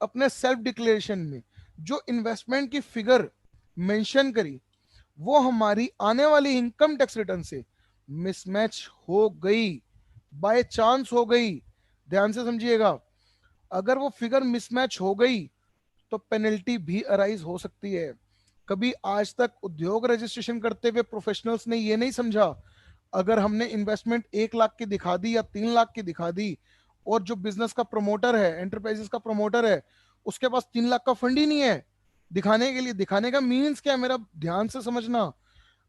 अपने सेल्फ डिक्लेरेशन में जो इन्वेस्टमेंट की फिगर मेंशन करी वो हमारी आने वाली इनकम टैक्स रिटर्न से मिसमैच हो गई, बाय चांस हो गई, ध्यान से समझिएगा, अगर वो फिगर मिसमैच हो गई तो पेनल्टी भी अराइज हो सकती है। कभी आज तक उद्योग रजिस्ट्रेशन करते हुए प्रोफेशनल्स ने ये नहीं समझा, अगर हमने इन्वेस्टमेंट 1 लाख की दिखा दी या 3 लाख की दिखा दी और जो बिजनेस का प्रमोटर है, एंटरप्राइजेस का प्रमोटर है, उसके पास 3 लाख का फंड ही नहीं है दिखाने के लिए। दिखाने का मीन्स क्या है, मेरा ध्यान से समझना,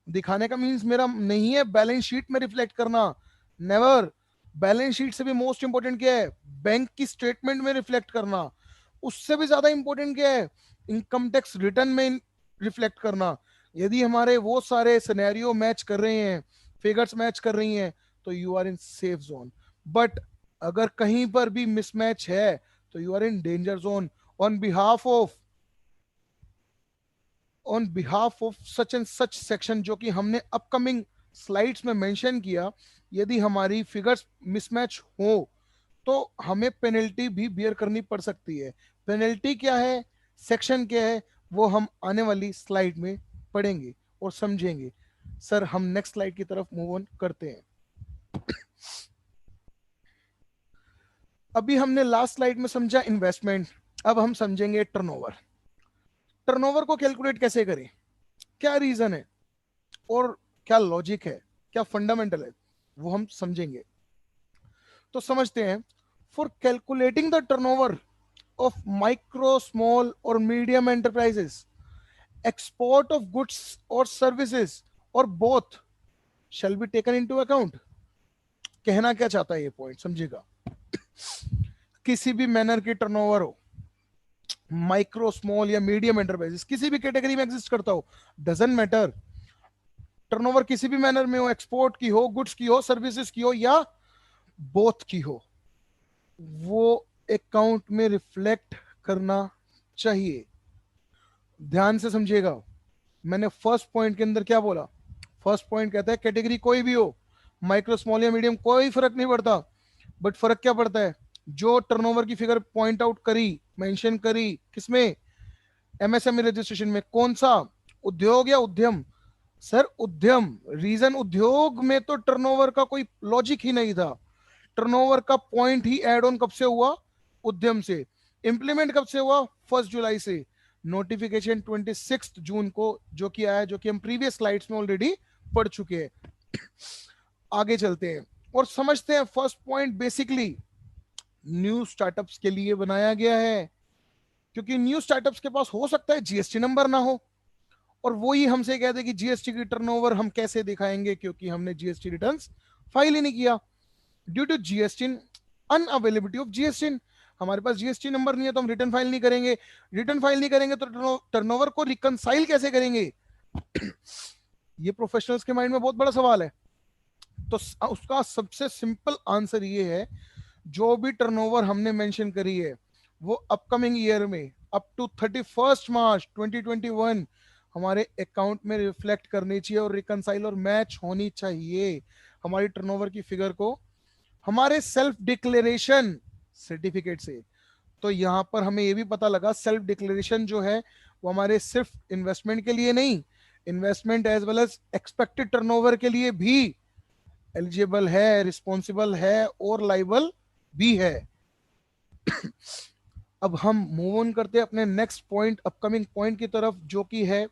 दिखाने का मीन्स मेरा नहीं है बैलेंस शीट में रिफ्लेक्ट करना, नेवर। बैलेंस शीट से भी मोस्ट इंपोर्टेंट क्या है, बैंक की स्टेटमेंट में रिफ्लेक्ट करना। उससे भी ज्यादा इंपॉर्टेंट क्या है, इनकम टैक्स रिटर्न में रिफ्लेक्ट करना। यदि हमारे वो सारे सिनेरियो मैच कर रहे हैं, फिगर्स मैच कर रही हैं, तो you are in safe zone. But अगर कहीं पर भी मिसमैच है तो you are in danger zone. On behalf of such and such section, जो कि हमने अपकमिंग स्लाइड्स में मेंशन किया, यदि हमारी फिगर्स मिसमैच हो तो हमें पेनल्टी भी बियर करनी पड़ सकती है। पेनल्टी क्या है, सेक्शन क्या है, वो हम आने वाली स्लाइड में पढ़ेंगे और समझेंगे। सर हम नेक्स्ट स्लाइड की तरफ मूव ऑन करते हैं। अभी हमने लास्ट स्लाइड में समझा इन्वेस्टमेंट, अब हम समझेंगे टर्नओवर। टर्नओवर को कैलकुलेट कैसे करें, क्या रीजन है और क्या लॉजिक है, क्या फंडामेंटल है, वो हम समझेंगे। तो समझते हैं। For calculating the turnover of micro, small or medium enterprises, export of goods or services or both shall be taken into account। कहना क्या चाहता है ये पॉइंट समझिएगा, किसी भी मैनर की टर्नओवर हो, माइक्रो स्मॉल या मीडियम एंटरप्राइजेस किसी भी कैटेगरी में एग्जिस्ट करता हो, डजंट मैटर, टर्नओवर किसी भी मैनर में हो, एक्सपोर्ट की हो, गुड्स की हो, सर्विसेज की हो या बोथ की हो, वो अकाउंट में रिफ्लेक्ट करना चाहिए। ध्यान से समझिएगा, मैंने फर्स्ट पॉइंट के अंदर क्या बोला, फर्स्ट पॉइंट कहता है कैटेगरी कोई भी हो, माइक्रो स्मॉल या मीडियम कोई फर्क नहीं पड़ता, बट फर्क क्या पड़ता है, जो टर्नओवर की फिगर पॉइंट आउट करी, मेंशन करी, किसमें, एमएसएमई रजिस्ट्रेशन में, कौन सा, उद्योग या उद्यम। सर उद्यम, रीजन उद्योग में तो टर्नओवर का कोई लॉजिक ही नहीं था, टर्नओवर का पॉइंट ही एड ऑन कब से हुआ, उद्यम से। इंप्लीमेंट कब से हुआ, 1 जुलाई से। नोटिफिकेशन 26 जून को जो कि आया, जो कि हम प्रीवियस स्लाइड्स में ऑलरेडी पढ़ चुके हैं। आगे चलते हैं और समझते हैं। First point basically new startups के लिए बनाया गया है, क्योंकि न्यू स्टार्टअप्स के पास हो सकता है जीएसटी नंबर ना हो, और वो ही हमसे कहते हैं कि जीएसटी की टर्नओवर हम कैसे दिखाएंगे, क्योंकि हमने जीएसटी रिटर्न्स फाइल ही नहीं किया। Due to GST unavailability of GST, हमारे पास जीएसटी नंबर नहीं है तो हम रिटर्न फाइल नहीं करेंगे, रिटर्न फाइल नहीं करेंगे तो टर्नओवर को रिकंसाइल कैसे करेंगे। ये प्रोफेशनल्स के माइंड में बहुत बड़ा सवाल है। तो उसका सबसे सिंपल आंसर ये है, जो भी टर्नओवर हमने मेंशन करी है वो अपकमिंग ईयर में अप टू 31 मार्च 2021 हमारे अकाउंट में रिफ्लेक्ट करनी चाहिए और रिकंसाइल और मैच होनी चाहिए हमारी टर्नओवर की फिगर को हमारे सेल्फ डिक्लेरेशन सर्टिफिकेट से। तो यहां पर हमें यह भी पता लगा सेल्फ डिक्लेरेशन जो है वो हमारे सिर्फ इन्वेस्टमेंट के लिए नहीं, investment as well as expected turnover के लिए भी एलिजिबल है, रिस्पॉन्सिबल है और लाइबल भी है। अब हम मूव ऑन करते हैं अपने नेक्स्ट पॉइंट, अपकमिंग पॉइंट की तरफ, जो कि है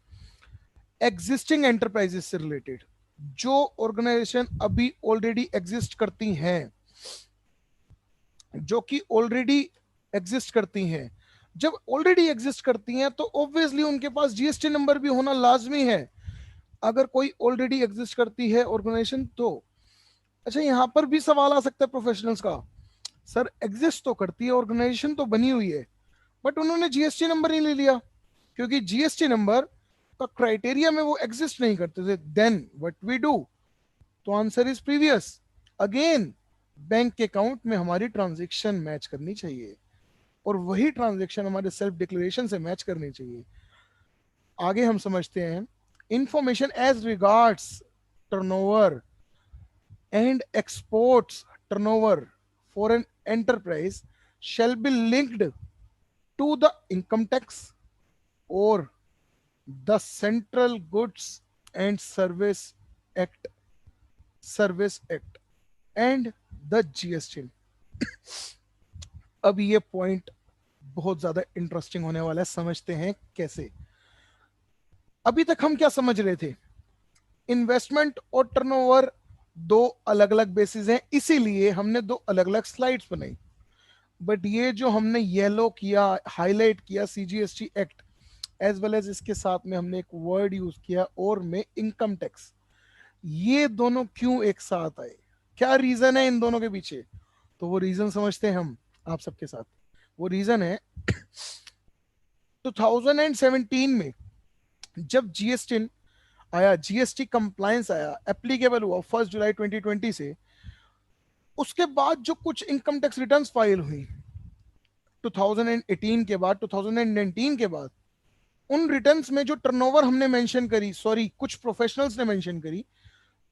एग्जिस्टिंग एंटरप्राइजेस से रिलेटेड, जो ऑर्गेनाइजेशन अभी ऑलरेडी एग्जिस्ट करती हैं, जो कि ऑलरेडी एग्जिस्ट करती हैं। जब ऑलरेडी एग्जिस्ट करती हैं तो ऑब्वियसली उनके पास जीएसटी नंबर भी होना लाजमी है। अगर कोई ऑलरेडी एग्जिस्ट करती है ऑर्गेनाइजेशन तो अच्छा, यहां पर भी सवाल आ सकता है प्रोफेशनल्स का, सर एग्जिस्ट तो करती है, ऑर्गेनाइजेशन तो बनी हुई है, बट उन्होंने जीएसटी नंबर नहीं ले लिया, क्योंकि जीएसटी नंबर का क्राइटेरिया में वो एग्जिस्ट नहीं करते थे। देन व्हाट वी डू, तो answer is previous, again bank के अकाउंट में हमारी ट्रांजैक्शन मैच करनी चाहिए और वही ट्रांजैक्शन हमारे सेल्फ डिक्लेरेशन से मैच करनी चाहिए। आगे हम समझते हैं, information as regards turnover and exports turnover for an enterprise shall be linked to the income tax or the central goods and service act and the GST. अब ये पॉइंट बहुत ज्यादा इंटरेस्टिंग होने वाला है, समझते हैं कैसे। अभी तक हम क्या समझ रहे थे, इन्वेस्टमेंट और टर्नओवर दो अलग अलग बेसिस हैं, इसीलिए हमने दो अलग अलग स्लाइड्स बनाई। बट ये जो हमने येलो किया, हाईलाइट किया CGST act, as well as इसके साथ में हमने एक वर्ड यूज किया और में इनकम टैक्स, ये दोनों क्यों एक साथ आए, क्या रीजन है इन दोनों के पीछे, तो वो रीजन समझते हैं हम आप सबके साथ। वो रीजन है 2017 में जब जीएसटी आया, जीएसटी कंप्लायंस आया, एप्लीकेबल हुआ 1 जुलाई 2020 से, उसके बाद जो कुछ इनकम टैक्स रिटर्न्स फाइल हुई 2018 के बाद, 2019 के बाद, उन रिटर्न्स में जो टर्नओवर हमने मेंशन करी, सॉरी कुछ प्रोफेशनल्स ने मेंशन करी,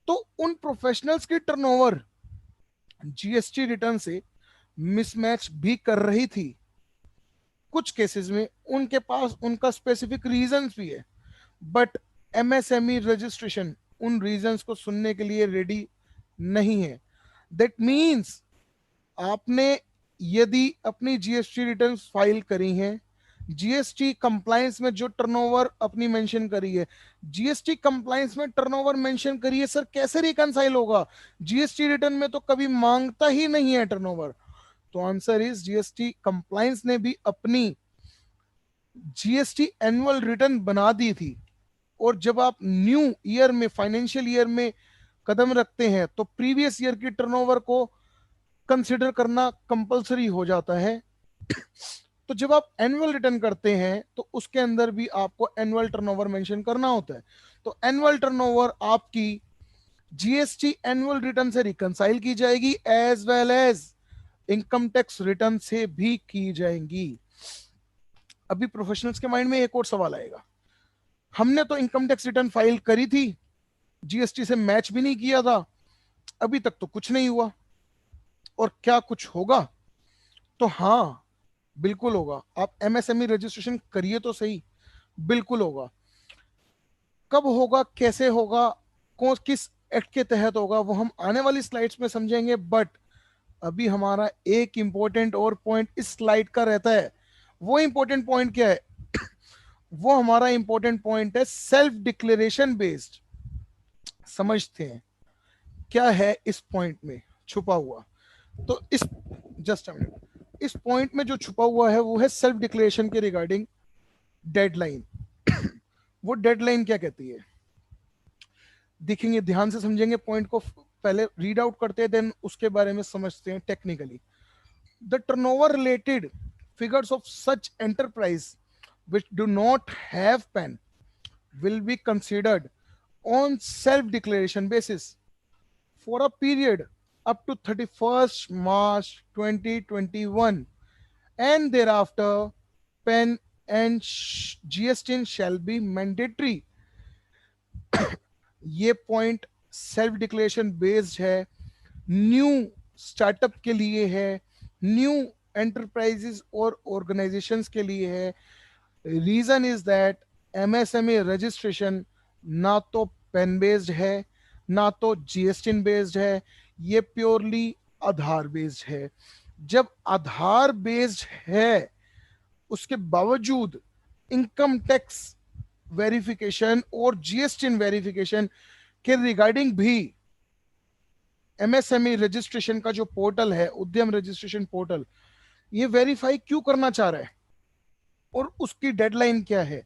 तो उन प्रोफेशनल्स की टर्नओवर जीएसटी रिटर्न से मिसमैच भी कर रही थी। कुछ केसेस में उनके पास उनका स्पेसिफिक रीजंस भी है, बट एमएसएमई रजिस्ट्रेशन उन रीजंस को सुनने के लिए रेडी नहीं है। दैट मीन्स आपने यदि अपनी जीएसटी रिटर्न्स फाइल करी हैं, जीएसटी कंप्लायंस में जो टर्नओवर अपनी मेंशन करी है, जीएसटी कंप्लायंस में टर्नओवर मेंशन करी है, सर कैसे रिकंसाइल होगा, जीएसटी रिटर्न में तो कभी मांगता ही नहीं है टर्नओवर। तो आंसर इज जीएसटी कंप्लायंस ने भी अपनी जीएसटी एनुअल रिटर्न बना दी थी, और जब आप न्यू ईयर में, फाइनेंशियल ईयर में कदम रखते हैं, तो प्रीवियस ईयर की टर्नओवर को कंसिडर करना कंपलसरी हो जाता है। तो जब आप एनुअल रिटर्न करते हैं तो उसके अंदर भी आपको एनुअल टर्नओवर मेंशन करना होता है। तो एनुअल टर्नओवर आपकी जीएसटी एनुअल रिटर्न से रिकंसाइल की जाएगी, as well as income tax return से भी की जाएंगी। अभी प्रोफेशनल्स के माइंड में एक और सवाल आएगा, हमने तो इनकम टैक्स रिटर्न फाइल करी थी, जीएसटी से मैच भी नहीं किया था, अभी तक तो कुछ नहीं हुआ, और क्या कुछ होगा? तो हाँ बिल्कुल होगा। आप एमएसएमई रजिस्ट्रेशन करिए तो सही, बिल्कुल होगा। कब होगा, कैसे होगा, कौन किस एक्ट के तहत होगा, वो हम आने वाली स्लाइड्स में समझेंगे। बट अभी हमारा एक इंपॉर्टेंट और पॉइंट इस स्लाइड का रहता है। वो इंपॉर्टेंट पॉइंट क्या है? वो हमारा इंपॉर्टेंट पॉइंट है सेल्फ डिक्लेरेशन बेस्ड। समझते हैं क्या है इस पॉइंट में छुपा हुआ। तो इस जस्ट इस पॉइंट में जो छुपा हुआ है वो है सेल्फ डिक्लेरेशन के रिगार्डिंग डेडलाइन। वो डेडलाइन क्या कहती है, देखेंगे, ध्यान से समझेंगे पॉइंट को, पहले रीड आउट करते हैं, देन उसके बारे में समझते हैं technically. The turnover related figures of such enterprise which do not have PAN will be considered on self-declaration basis for a period up to 31st March 2021, and thereafter PAN and GST shall be mandatory. ये point self declaration based है, new startup के लिए है, new enterprises और organisations के लिए है। Reason is that MSME registration ना तो पेन बेस्ड है, ना तो जीएसटी बेस्ड है, ये प्योरली आधार बेस्ड है। जब आधार बेस्ड है, उसके बावजूद इनकम टैक्स वेरिफिकेशन और जीएसटी वेरिफिकेशन के रिगार्डिंग भी एमएसएमई रजिस्ट्रेशन का जो पोर्टल है, उद्यम रजिस्ट्रेशन पोर्टल, ये वेरीफाई क्यों करना चाह रहा है और उसकी डेडलाइन क्या है।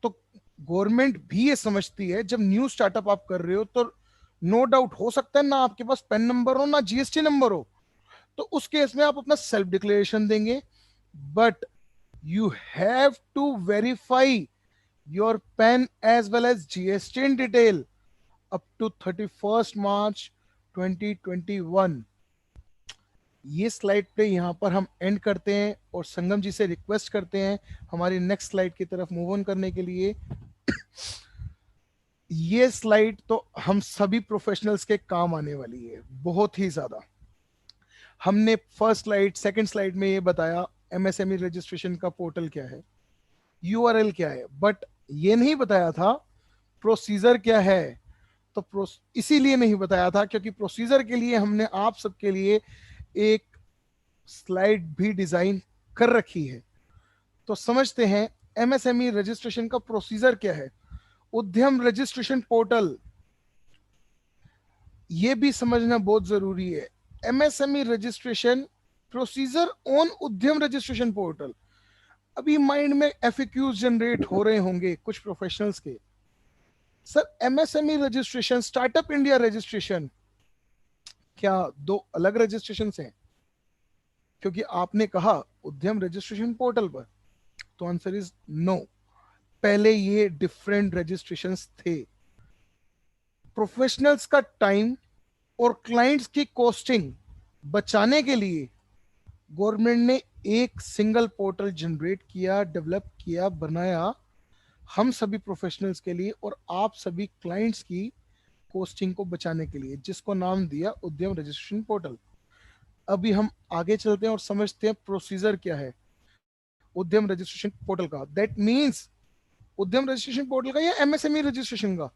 तो गवर्नमेंट भी ये समझती है जब न्यू स्टार्टअप आप कर रहे हो तो नो डाउट हो सकता है ना आपके पास पेन नंबर हो ना जीएसटी नंबर हो, तो उस केस में आप अपना सेल्फ डिक्लेरेशन देंगे, but you have to verify your PAN as well as GST in detail up to 31st March 2021। ये स्लाइड पे यहाँ पर हम एंड करते हैं और संगम जी से रिक्वेस्ट करते हैं हमारी नेक्स्ट स्लाइड की तरफ मूव ऑन करने के लिए। ये स्लाइड तो हम सभी प्रोफेशनल्स के काम आने वाली है बहुत ही ज्यादा। हमने फर्स्ट स्लाइड, सेकंड स्लाइड में ये बताया एमएसएमई रजिस्ट्रेशन का पोर्टल क्या है, यूआरएल क्या है, बट ये नहीं बताया था प्रोसीजर क्या है, तो इसीलिए नहीं बताया था क्योंकि प्रोसीजर के लिए हमने आप सबके लिए एक स्लाइड भी डिजाइन कर रखी है। तो समझते हैं एमएसएमई रजिस्ट्रेशन का प्रोसीजर क्या है। उद्यम रजिस्ट्रेशन पोर्टल, ये भी समझना बहुत जरूरी है। MSME registration procedure on Udyam registration portal. अभी माइंड में एफएक्यूज जनरेट हो रहे होंगे कुछ प्रोफेशनल्स के, sir MSME registration, startup India registration, क्या दो अलग रजिस्ट्रेशन हैं? क्योंकि आपने कहा उद्यम रजिस्ट्रेशन पोर्टल पर, तो आंसर इज नो। पहले ये डिफरेंट रजिस्ट्रेशंस थे। प्रोफेशनल्स का टाइम और क्लाइंट्स की कॉस्टिंग बचाने के लिए गवर्नमेंट ने एक सिंगल पोर्टल जनरेट किया, डेवलप किया, बनाया हम सभी प्रोफेशनल्स के लिए और आप सभी क्लाइंट्स की कॉस्टिंग को बचाने के लिए, जिसको नाम दिया उद्यम रजिस्ट्रेशन पोर्टल। अभी हम आगे चलते हैं और समझते हैं प्रोसीजर क्या है उद्यम रजिस्ट्रेशन पोर्टल का। दैट मींस उद्यम रजिस्ट्रेशन पोर्टल का या एमएसएमई रजिस्ट्रेशन का?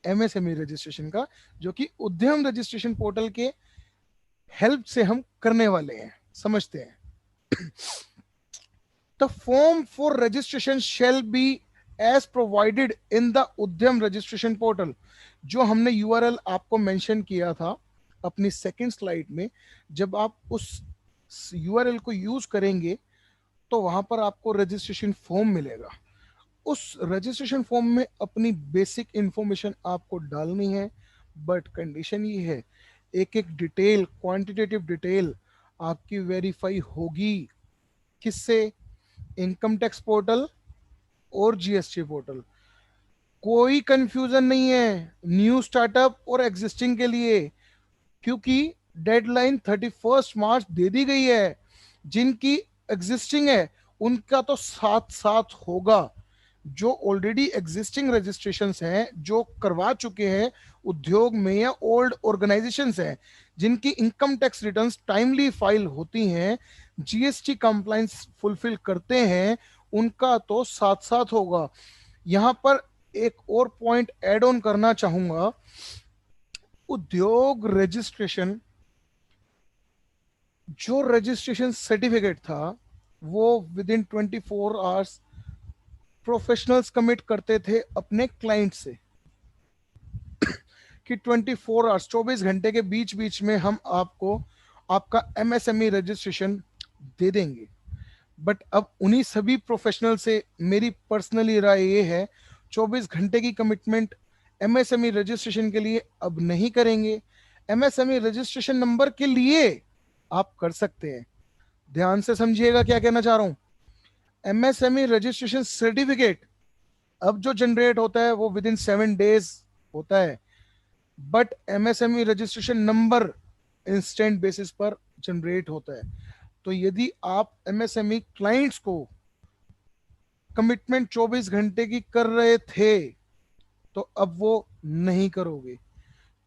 एमएसएमई रजिस्ट्रेशन का, जो कि उद्यम रजिस्ट्रेशन पोर्टल के हेल्प से हम करने वाले हैं। समझते हैं। The form for registration shall be as provided in the उद्यम रजिस्ट्रेशन पोर्टल। जो हमने यूआरएल आपको मेंशन किया था अपनी सेकंड स्लाइड में, जब आप उस यूआरएल को यूज करेंगे तो वहां पर आपको रजिस्ट्रेशन फॉर्म मिलेगा। उस रजिस्ट्रेशन फॉर्म में अपनी बेसिक इंफॉर्मेशन आपको डालनी है, बट कंडीशन ये है एक एक डिटेल, क्वांटिटेटिव डिटेल आपकी वेरीफाई होगी। किससे? इनकम टैक्स पोर्टल और जीएसटी पोर्टल। कोई कंफ्यूजन नहीं है न्यू स्टार्टअप और एग्जिस्टिंग के लिए, क्योंकि डेडलाइन 31 मार्च दे दी गई है। जिनकी एग्जिस्टिंग है उनका तो साथ साथ होगा। जो ऑलरेडी एग्जिस्टिंग रजिस्ट्रेशंस हैं, जो करवा चुके हैं उद्योग में या ओल्ड ऑर्गेनाइजेशंस हैं, जिनकी income tax returns timely file होती हैं, जीएसटी कंप्लायंस फुलफिल करते हैं, उनका तो साथ साथ होगा। यहां पर एक और पॉइंट ऐड ऑन करना चाहूंगा। उद्योग रजिस्ट्रेशन, जो रजिस्ट्रेशन सर्टिफिकेट था वो with in 24 hours professionals commit करते थे अपने क्लाइंट से कि 24 आवर्स, 24 घंटे के बीच बीच में हम आपको आपका एमएसएमई रजिस्ट्रेशन दे देंगे। बट अब उन्हीं सभी प्रोफेशनल से मेरी पर्सनली राय ये है, 24 घंटे की कमिटमेंट एमएसएमई रजिस्ट्रेशन के लिए अब नहीं करेंगे। एमएसएमई रजिस्ट्रेशन नंबर के लिए आप कर सकते हैं। ध्यान से समझिएगा क्या कहना चाह रहा हूं। एमएसएमई रजिस्ट्रेशन सर्टिफिकेट अब जो जनरेट होता है वो विद इन 7 डेज होता है, but MSME registration number instant basis पर जनरेट होता है। तो यदि आप एमएसएमई क्लाइंट्स को कमिटमेंट 24 घंटे की कर रहे थे तो अब वो नहीं करोगे,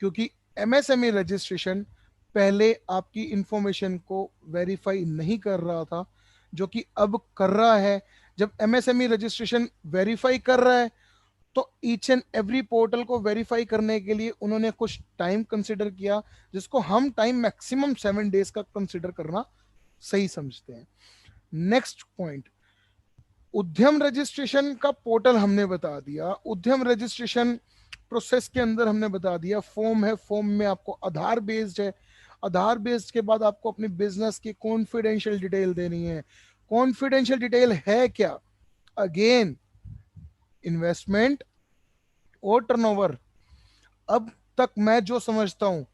क्योंकि एमएसएमई रजिस्ट्रेशन पहले आपकी इंफॉर्मेशन को वेरीफाई नहीं कर रहा था, जो कि अब कर रहा है। जब एमएसएमई रजिस्ट्रेशन वेरीफाई कर रहा है तो ईच एंड एवरी पोर्टल को वेरीफाई करने के लिए उन्होंने कुछ टाइम कंसिडर किया, जिसको हम टाइम मैक्सिमम 7 डेज का कंसिडर करना सही समझते हैं। नेक्स्ट पॉइंट, उद्यम रजिस्ट्रेशन का पोर्टल हमने बता दिया। उद्यम रजिस्ट्रेशन प्रोसेस के अंदर हमने बता दिया फॉर्म है, फॉर्म में आपको आधार बेस्ड है। आधार बेस्ड के बाद आपको अपनी बिजनेस की कॉन्फिडेंशियल डिटेल देनी है। कॉन्फिडेंशियल डिटेल है क्या? अगेन इन्वेस्टमेंट और टर्नओवर। अब तक मैं जो समझता हूं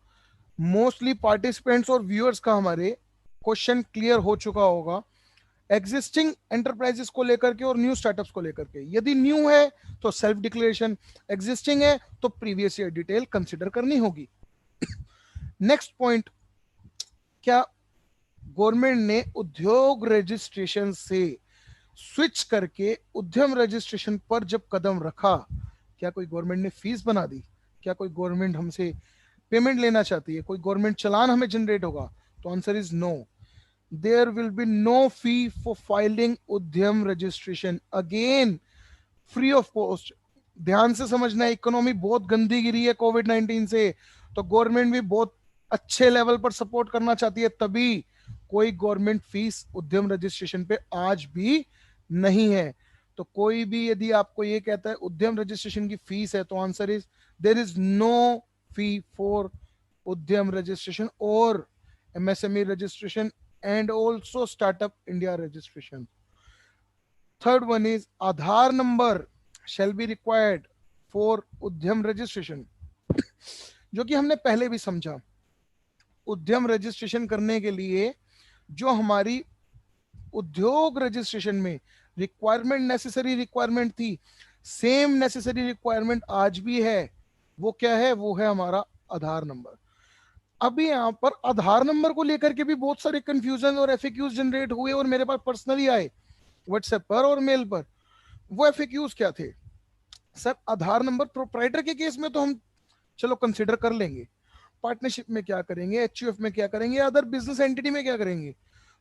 मोस्टली पार्टिसिपेंट्स और व्यूअर्स का हमारे क्वेश्चन क्लियर हो चुका होगा एग्जिस्टिंग एंटरप्राइजेस को लेकर के और न्यू स्टार्टअप्स को लेकर के। यदि न्यू है तो सेल्फ डिक्लेरेशन, एग्जिस्टिंग है तो प्रीवियस ईयर डिटेल कंसिडर करनी होगी। नेक्स्ट पॉइंट, क्या गवर्नमेंट ने उद्योग रजिस्ट्रेशन से स्विच करके उद्यम रजिस्ट्रेशन पर जब कदम रखा, क्या कोई गवर्नमेंट ने फीस बना दी? क्या कोई गवर्नमेंट हमसे पेमेंट लेना चाहती है? कोई गवर्नमेंट चलान हमें जनरेट होगा? तो answer is no. There will be no fee for filing Udyam registration. Again, free of cost. ध्यान से समझना है, इकोनॉमी बहुत गंदी गिरी है कोविड-19 से, तो गवर्नमेंट भी बहुत अच्छे लेवल पर सपोर्ट करना चाहती है, तभी कोई गवर्नमेंट फीस उद्यम रजिस्ट्रेशन पे आज भी नहीं है। तो कोई भी यदि आपको ये कहता है उद्यम रजिस्ट्रेशन की फीस है, तो answer is there is no fee for Udyam registration और MSME registration and also startup India registration. Third one is Aadhaar number shall be required for Udyam registration, जो कि हमने पहले भी समझा। उद्यम रजिस्ट्रेशन करने के लिए जो हमारी उद्योग रजिस्ट्रेशन में रिक्वायरमेंट, नेसेसरी रिक्वायरमेंट थी, सेम नेसेसरी रिक्वायरमेंट आज भी है। वो क्या है? वो है हमारा आधार नंबर। अभी यहाँ पर आधार नंबर को लेकर के भी बहुत सारे कंफ्यूजन और एफएक्यूज जनरेट हुए और मेरे पास पर्सनली आए व्हाट्सएप पर और मेल पर। वो एफएक्यूज क्या थे? सर, आधार नंबर प्रोप्राइटर के केस में तो हम चलो कंसिडर कर लेंगे, पार्टनरशिप में क्या करेंगे, एचयूएफ में क्या करेंगे, अदर बिजनेस एंटिटी में क्या करेंगे।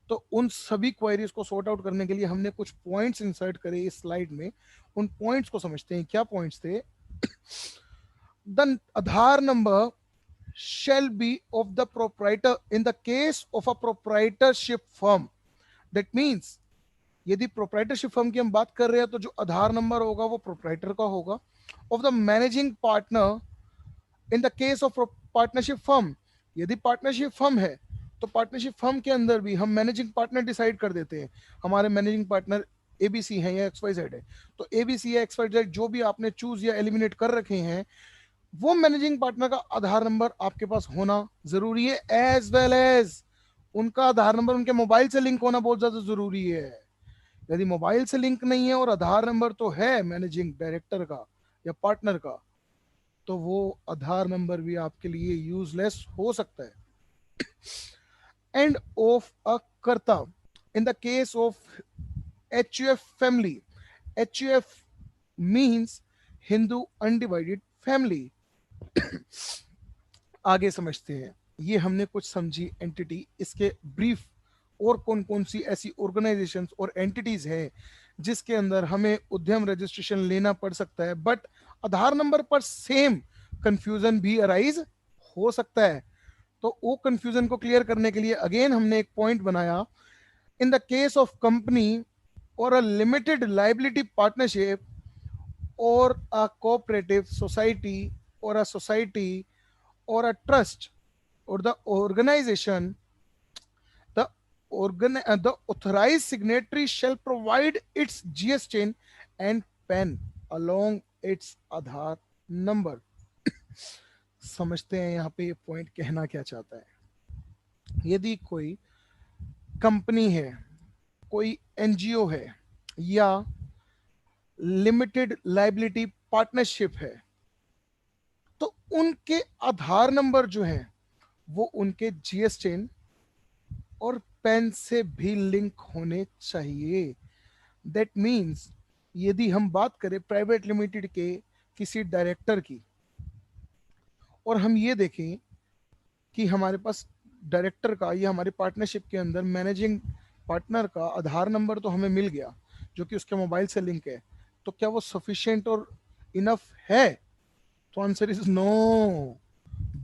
तो उन सभी क्वेरीज को सॉर्ट आउट करने के लिए हमने कुछ पॉइंट्स इंसर्ट करे इस स्लाइड में। उन पॉइंट्स को समझते हैं। क्या पॉइंट्स थे? The Aadhaar number shall be of the proprietor in the case of a proprietorship firm. That means यदि प्रोप्राइटरशिप फर्म की हम बात कर रहे हैं तो जो आधार नंबर होगा वो प्रोप्राइटर का होगा। Of the managing partner in the case of partnership firm, यदि पार्टनरशिप फर्म है तो पार्टनरशिप फर्म के अंदर भी हम मैनेजिंग पार्टनर डिसाइड कर देते हैं। हमारे मैनेजिंग पार्टनर एबीसी है या एक्सवाईजेड है, तो एबीसी या एक्सवाईजेड जो भी आपने चूज या एलिमिनेट कर रखे हैं, वो मैनेजिंग पार्टनर का आधार नंबर आपके पास होना जरूरी है, एज वेल एज उनका आधार नंबर उनके मोबाइल से लिंक होना बहुत ज्यादा जरूरी है। यदि मोबाइल से लिंक नहीं है और आधार नंबर तो है मैनेजिंग डायरेक्टर का या पार्टनर का, तो वो आधार नंबर भी आपके लिए यूजलेस हो सकता है। एंड ऑफ अ कर्ता इन the case of HUF family, HUF means Hindu undivided family. आगे समझते हैं। ये हमने कुछ समझी एंटिटी, इसके ब्रीफ और कौन कौन सी ऐसी ऑर्गेनाइजेशंस और एंटिटीज हैं जिसके अंदर हमें उद्यम रजिस्ट्रेशन लेना पड़ सकता है, बट आधार नंबर पर सेम कंफ्यूजन भी अराइज हो सकता है। तो वो कंफ्यूजन को क्लियर करने के लिए अगेन हमने एक पॉइंट बनाया, in the case of company और a limited liability partnership or a cooperative society or a society or a trust or the organization, the authorized signatory shall provide its GSTIN and PAN along its Aadhaar number. समझते हैं यहाँ पे ये point कहना क्या चाहता है। यदि कोई कंपनी है, कोई एनजीओ है या लिमिटेड लाइबिलिटी पार्टनरशिप है, तो उनके आधार नंबर जो है वो उनके जीएसटीन और पैन से भी लिंक होने चाहिए। दैट मीन्स यदि हम बात करें प्राइवेट लिमिटेड के किसी डायरेक्टर की और हम ये देखें कि हमारे पास डायरेक्टर का या हमारे पार्टनरशिप के अंदर मैनेजिंग पार्टनर का आधार नंबर तो हमें मिल गया जो कि उसके मोबाइल से लिंक है, तो क्या वो सफिशिएंट और इनफ है? तो आंसर इज नो।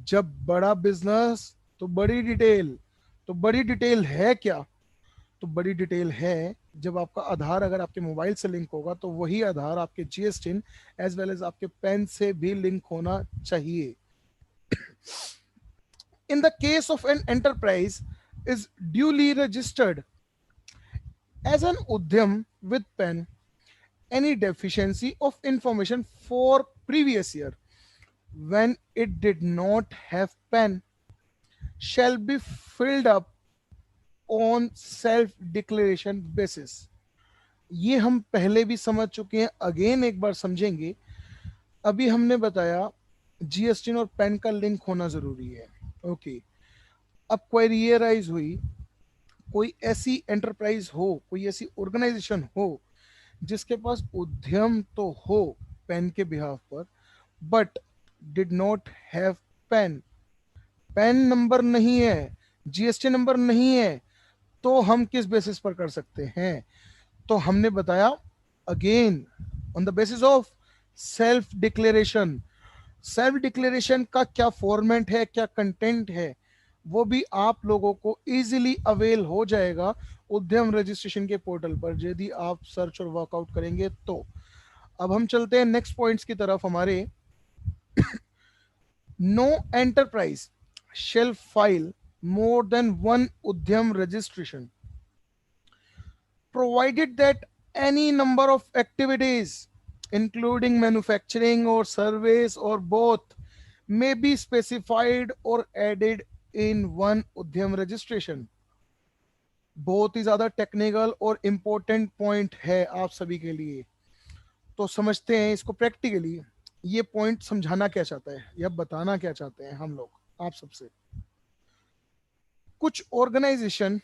जब बड़ा बिजनेस तो बड़ी डिटेल, तो बड़ी डिटेल है क्या? तो बड़ी डिटेल है जब आपका आधार अगर आपके मोबाइल से लिंक होगा तो वही आधार आपके जीएसटीन एज वेल एज आपके पैन से भी लिंक होना चाहिए। In the case of an enterprise is duly registered as an udyam with PAN, any deficiency of information for previous year when it did not have PAN shall be filled up on self declaration basis। ये हम पहले भी समझ चुके हैं, again एक बार समझेंगे। अभी हमने बताया जीएसटी और पैन का लिंक होना जरूरी है। ओके, अब क्वेरी ये राइज हुई, कोई ऐसी एंटरप्राइज हो, कोई ऐसी ऑर्गेनाइजेशन हो जिसके पास उद्यम तो हो पैन के बिहाफ पर, but did not have pan, pan number नहीं है, जीएसटी नंबर नहीं है, तो हम किस बेसिस पर कर सकते हैं? तो हमने बताया again on the basis of self declaration, self declaration का क्या फॉर्मेट है, क्या कंटेंट है, वो भी आप लोगों को इजीली अवेल हो जाएगा उद्यम रजिस्ट्रेशन के पोर्टल पर यदि आप सर्च और वर्कआउट करेंगे तो। अब हम चलते हैं नेक्स्ट पॉइंट्स की तरफ हमारे। No enterprise shall file more than one Udyam registration, provided that any number of activities, including manufacturing or service or both, may be specified or added in one Udyam registration. बहुत ही ज्यादा technical और important point है आप सभी के लिए, तो समझते हैं इसको प्रैक्टिकली। ये पॉइंट समझाना क्या चाहता है या बताना क्या चाहते हैं हम लोग आप सबसे। कुछ ऑर्गेनाइजेशन,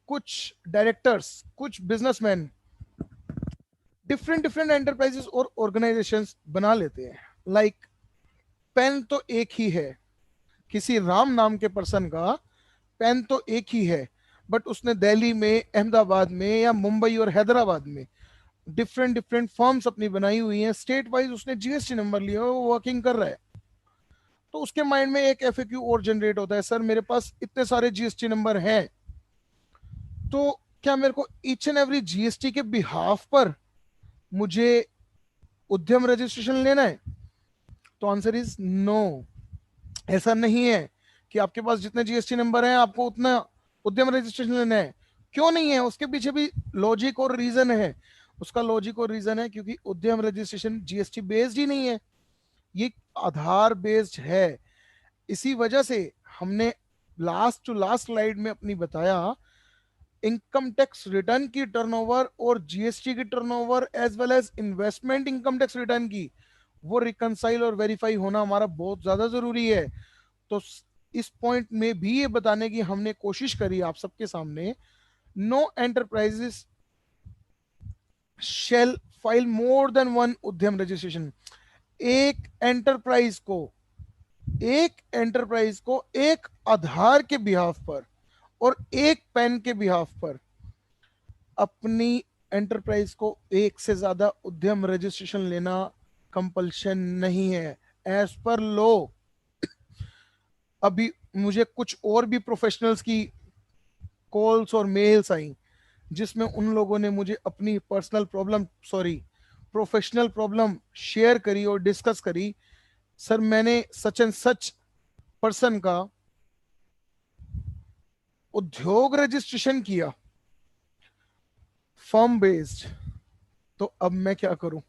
कुछ डायरेक्टर्स, कुछ बिजनेसमैन डिफरेंट डिफरेंट एंटरप्राइजेस और ऑर्गेनाइजेशंस बना लेते हैं। लाइक पेन तो एक ही है, किसी राम नाम के पर्सन का पेन तो एक ही है, बट उसने दिल्ली में, अहमदाबाद में या मुंबई और हैदराबाद में डिफरेंट डिफरेंट फर्म्स अपनी बनाई हुई हैं। स्टेट वाइज उसने जीएसटी नंबर लिया, वो वर्किंग कर रहा है। तो उसके माइंड में एक एफएक्यू और जनरेट होता है, सर मेरे पास इतने सारे जीएसटी नंबर हैं, तो क्या मेरे को ईच एंड एवरी जीएसटी के बिहाफ पर मुझे उद्यम रजिस्ट्रेशन लेना है? तो आंसर इज नो। ऐसा नहीं है कि आपके पास जितने जीएसटी नंबर हैं आपको उतना उद्यम रजिस्ट्रेशन लेना है। क्यों नहीं है? उसके पीछे भी लॉजिक और रीजन है। उसका लॉजिक और रीजन है क्योंकि उद्यम रजिस्ट्रेशन जीएसटी बेस्ड ही नहीं है, ये आधार बेस्ड है। इसी वजह से हमने लास्ट टू लास्ट स्लाइड में अपनी बताया, इनकम टैक्स रिटर्न की टर्नओवर और जीएसटी की turnover as well as investment income tax return की वो रिकंसाइल और वेरीफाई होना हमारा बहुत ज्यादा जरूरी है। तो इस पॉइंट में भी ये बताने की हमने कोशिश करी आप सबके सामने, no enterprises shall file more than one Udyam registration. एक एंटरप्राइज को एक आधार के बिहाफ पर और एक पेन के बिहाफ पर अपनी एंटरप्राइज को एक से ज्यादा उद्यम रजिस्ट्रेशन लेना कंपल्शन नहीं है एज पर लॉ। अभी मुझे कुछ और भी प्रोफेशनल्स की कॉल्स और मेल्स आई जिसमें उन लोगों ने मुझे अपनी प्रोफेशनल प्रॉब्लम शेयर करी और डिस्कस करी। सर मैंने सच एंड सच पर्सन का उद्योग रजिस्ट्रेशन किया फर्म बेस्ड, तो अब मैं क्या करूं?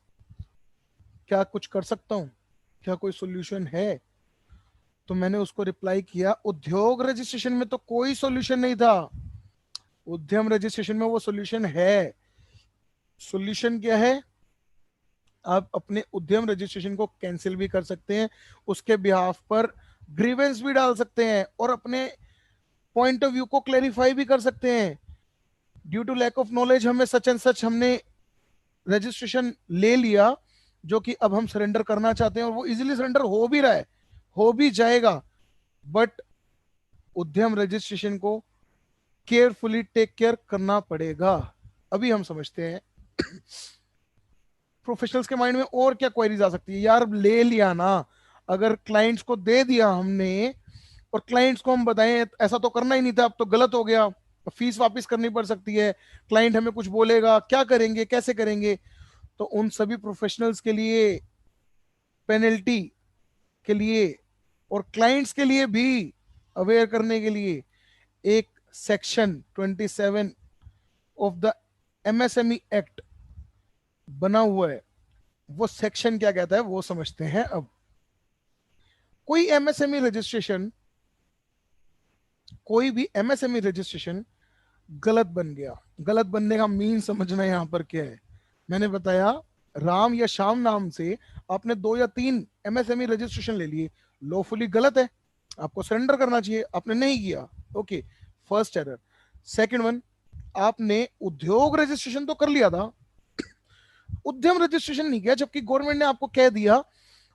क्या कुछ कर सकता हूं? क्या कोई सॉल्यूशन है? तो मैंने उसको रिप्लाई किया, उद्योग रजिस्ट्रेशन में तो कोई सॉल्यूशन नहीं था, उद्यम रजिस्ट्रेशन में वो सॉल्यूशन है। सॉल्यूशन क्या है? आप अपने उद्यम रजिस्ट्रेशन को कैंसिल भी कर सकते हैं, उसके बिहाफ पर ग्रीवेंस भी डाल सकते हैं और अपने पॉइंट ऑफ व्यू को क्लैरिफाई भी कर सकते हैं। Due to lack of knowledge हमें सच एंड सच हमने रजिस्ट्रेशन ले लिया, जो कि अब हम सरेंडर करना चाहते हैं और वो इजीली सरेंडर हो भी रहा है, हो भी जाएगा। बट उद्यम रजिस्ट्रेशन को केयरफुली टेक केयर करना पड़ेगा। अभी हम समझते हैं प्रोफेशनल्स के माइंड में और क्या क्वेरीज आ सकती है। यार ले लिया ना, अगर क्लाइंट्स को दे दिया हमने और क्लाइंट्स को हम बताएं ऐसा तो करना ही नहीं था, अब तो गलत हो गया, फीस वापस करनी पड़ सकती है, क्लाइंट हमें कुछ बोलेगा, क्या करेंगे, कैसे करेंगे? तो उन सभी प्रोफेशनल्स के लिए, पेनल्टी के लिए और क्लाइंट्स के लिए भी अवेयर करने के लिए एक section 27 of the MSME act बना हुआ है। वो सेक्शन क्या कहता है वो समझते हैं। अब कोई एमएसएमई रजिस्ट्रेशन, कोई भी एमएसएमई रजिस्ट्रेशन गलत बन गया, गलत बनने का मीन समझना यहाँ पर क्या है। मैंने बताया राम या श्याम नाम से आपने 2 या 3 एमएसएमई रजिस्ट्रेशन ले लिए, लॉफुली गलत है, आपको सरेंडर करना चाहिए, आपने नहीं किया, okay, first error. Second one, आपने उद्योग रजिस्ट्रेशन तो कर लिया था, उद्यम रजिस्ट्रेशन नहीं किया, जबकि गवर्नमेंट ने आपको कह दिया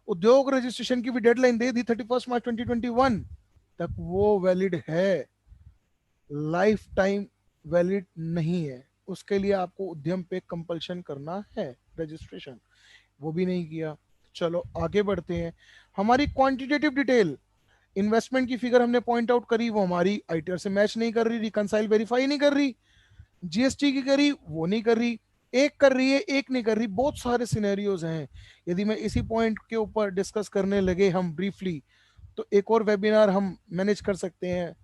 उद्योग रजिस्ट्रेशन की भी डेडलाइन दे दी 31 मार्च 2021 तक, वो वैलिड है, लाइफ टाइम वैलिड नहीं है, उसके लिए आपको उद्यम पे कंपल्शन करना है रजिस्ट्रेशन, वो भी नहीं किया। चलो आगे बढ़ते हैं। हमारी क्वांटिटेटिव डिटेल, इन्वेस्टमेंट की फिगर हमने पॉइंट आउट करी, वो हमारी आईटीआर से मैच नहीं कर रही, रिकंसाइल वेरीफाई नहीं कर रही। जीएसटी की करी, वो नहीं कर रही। एक कर रही है, एक नहीं कर रही। बहुत सारे सिनेरियोज हैं। यदि मैं इसी पॉइंट के ऊपर डिस्कस करने लगे हम ब्रीफली, तो एक और वेबिनार हम मैनेज कर सकते हैं।